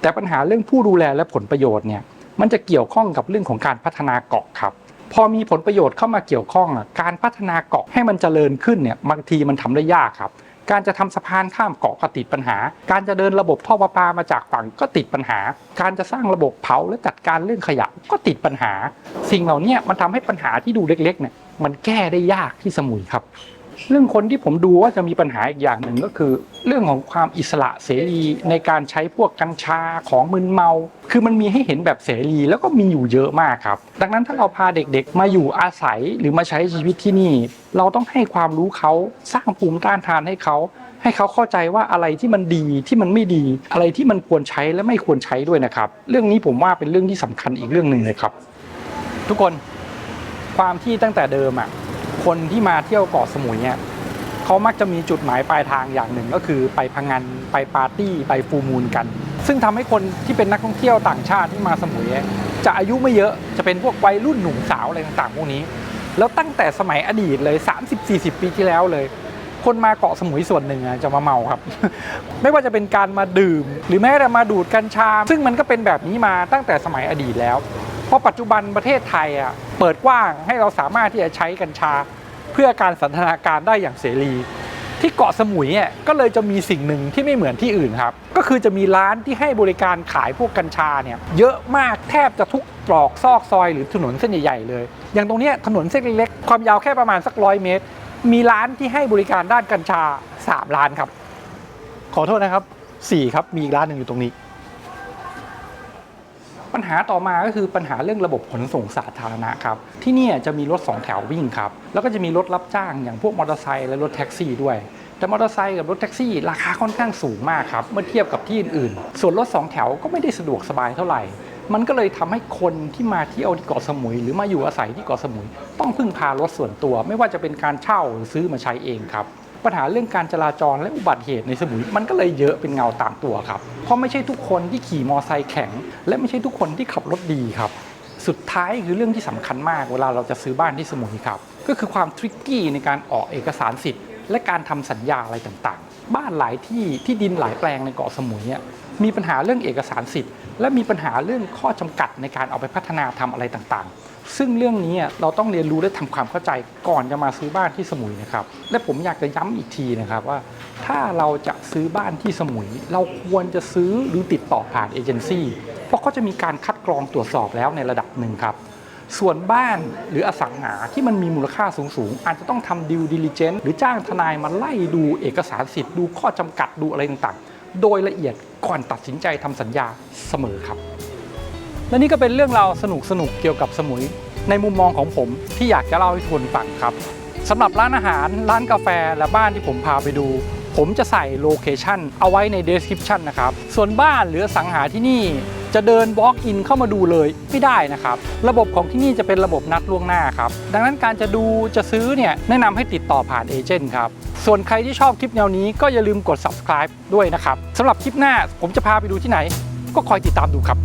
แต่ปัญหาเรื่องผู้ดูแลและผลประโยชน์เนี่ยมันจะเกี่ยวข้องกับเรื่องของการพัฒนาเกาะครับพอมีผลประโยชน์เข้ามาเกี่ยวข้องการพัฒนาเกาะให้มันเจริญขึ้นเนี่ยบางทีมันทำได้ยากครับการจะทำสะพานข้ามเกาะก็ติดปัญหาการจะเดินระบบท่อประปามาจากฝั่งก็ติดปัญหาการจะสร้างระบบเผาและจัดการเรื่องขยะก็ติดปัญหาสิ่งเหล่านี้มันทำให้ปัญหาที่ดูเล็กๆเนี่ยมันแก้ได้ยากที่สมุยครับเรื่องคนที่ผมดูว่าจะมีปัญหาอีกอย่างหนึ่งก็คือเรื่องของความอิสระเสรีในการใช้พวกกัญชาของมึนเมาคือมันมีให้เห็นแบบเสรีแล้วก็มีอยู่เยอะมากครับดังนั้นถ้าเราพาเด็กๆมาอยู่อาศัยหรือมาใช้ชีวิตที่นี่เราต้องให้ความรู้เขาสร้างภูมิต้านทานให้เขาเข้าใจว่าอะไรที่มันดีที่มันไม่ดีอะไรที่มันควรใช้และไม่ควรใช้ด้วยนะครับเรื่องนี้ผมว่าเป็นเรื่องที่สำคัญอีกเรื่องหนึ่งเลยครับทุกคนความที่ตั้งแต่เดิมคนที่มาเที่ยวเกาะสมุยเนี่ยเขามักจะมีจุดหมายปลายทางอย่างหนึ่งก็คือไปพังงานไปปาร์ตี้ไปฟูลมูนกันซึ่งทำให้คนที่เป็นนักท่องเที่ยวต่างชาติที่มาสมุยจะอายุไม่เยอะจะเป็นพวกวัยรุ่นหนุ่มสาวอะไรต่างๆพวกนี้แล้วตั้งแต่สมัยอดีตเลย 30-40 ปีที่แล้วเลยคนมาเกาะสมุยส่วนหนึ่งจะมาเมาครับ ไม่ว่าจะเป็นการมาดื่มหรือแม้แต่มาดูดกัญชาซึ่งมันก็เป็นแบบนี้มาตั้งแต่สมัยอดีตแล้วเพราะปัจจุบันประเทศไทยเปิดกว้างให้เราสามารถที่จะใช้กัญชาเพื่อการสันทนาการได้อย่างเสรีที่เกาะสมุยก็เลยจะมีสิ่งหนึ่งที่ไม่เหมือนที่อื่นครับก็คือจะมีร้านที่ให้บริการขายพวกกัญชาเนี่ยเยอะมากแทบจะทุกตรอกซอกซอยหรือถนนเส้นใหญ่ๆเลยอย่างตรงนี้ถนนเส้นเล็กๆความยาวแค่ประมาณสัก100 เมตรมีร้านที่ให้บริการด้านกัญชา3 ร้านครับขอโทษนะครับ4ครับมีอีกร้านหนึ่งอยู่ตรงนี้ปัญหาต่อมาก็คือปัญหาเรื่องระบบขนส่งสาธารณะครับที่นี่จะมีรถ2 แถววิ่งครับแล้วก็จะมีรถรับจ้างอย่างพวกมอเตอร์ไซค์และรถแท็กซี่ด้วยแต่มอเตอร์ไซค์กับรถแท็กซี่ราคาค่อนข้างสูงมากครับเมื่อเทียบกับที่อื่นๆส่วนรถ2 แถวก็ไม่ได้สะดวกสบายเท่าไหร่มันก็เลยทำให้คนที่มาเที่ยวที่เกาะสมุยหรือมาอยู่อาศัยที่เกาะสมุยต้องพึ่งพารถส่วนตัวไม่ว่าจะเป็นการเช่าหรือซื้อมาใช้เองครับปัญหาเรื่องการจราจรและอุบัติเหตุในสมุยมันก็เลยเยอะเป็นเงาตามตัวครับเพราะไม่ใช่ทุกคนที่ขี่มอไซค์แข็งและไม่ใช่ทุกคนที่ขับรถดีครับสุดท้ายคือเรื่องที่สำคัญมากเวลาเราจะซื้อบ้านที่สมุยครับก็คือความทริกกี้ในการออกเอกสารสิทธิ์และการทำสัญญาอะไรต่างๆบ้านหลายที่ดินหลายแปลงในเกาะสมุยมีปัญหาเรื่องเอกสารสิทธิ์และมีปัญหาเรื่องข้อจำกัดในการเอาไปพัฒนาทำอะไรต่างๆซึ่งเรื่องนี้เราต้องเรียนรู้และทำความเข้าใจก่อนจะมาซื้อบ้านที่สมุยนะครับและผมอยากจะย้ำอีกทีนะครับว่าถ้าเราจะซื้อบ้านที่สมุยเราควรจะซื้อหรือติดต่อผ่านเอเจนซี่เพราะเขาจะมีการคัดกรองตรวจสอบแล้วในระดับหนึ่งครับส่วนบ้านหรืออสังหาที่มันมีมูลค่าสูงอาจจะต้องทำดิวดิลิเจนซ์หรือจ้างทนายมาไล่ดูเอกสารสิทธิ์ดูข้อจำกัดดูอะไรต่างๆโดยละเอียดก่อนตัดสินใจทำสัญญาเสมอครับและนี่ก็เป็นเรื่องราวสนุกๆเกี่ยวกับสมุยในมุมมองของผมที่อยากจะเล่าให้ทุกคนฟังครับ สำหรับร้านอาหารร้านกาแฟและบ้านที่ผมพาไปดูผมจะใส่โลเคชั่นเอาไว้ใน description นะครับส่วนบ้านหรืออสังหาที่นี่จะเดิน walk in เข้ามาดูเลยไม่ได้นะครับระบบของที่นี่จะเป็นระบบนัดล่วงหน้าครับดังนั้นการจะดูจะซื้อเนี่ยแนะนำให้ติดต่อผ่านเอเจนต์ครับส่วนใครที่ชอบคลิปแนวนี้ก็อย่าลืมกด subscribe ด้วยนะครับสำหรับคลิปหน้าผมจะพาไปดูที่ไหนก็คอยติดตามดูครับ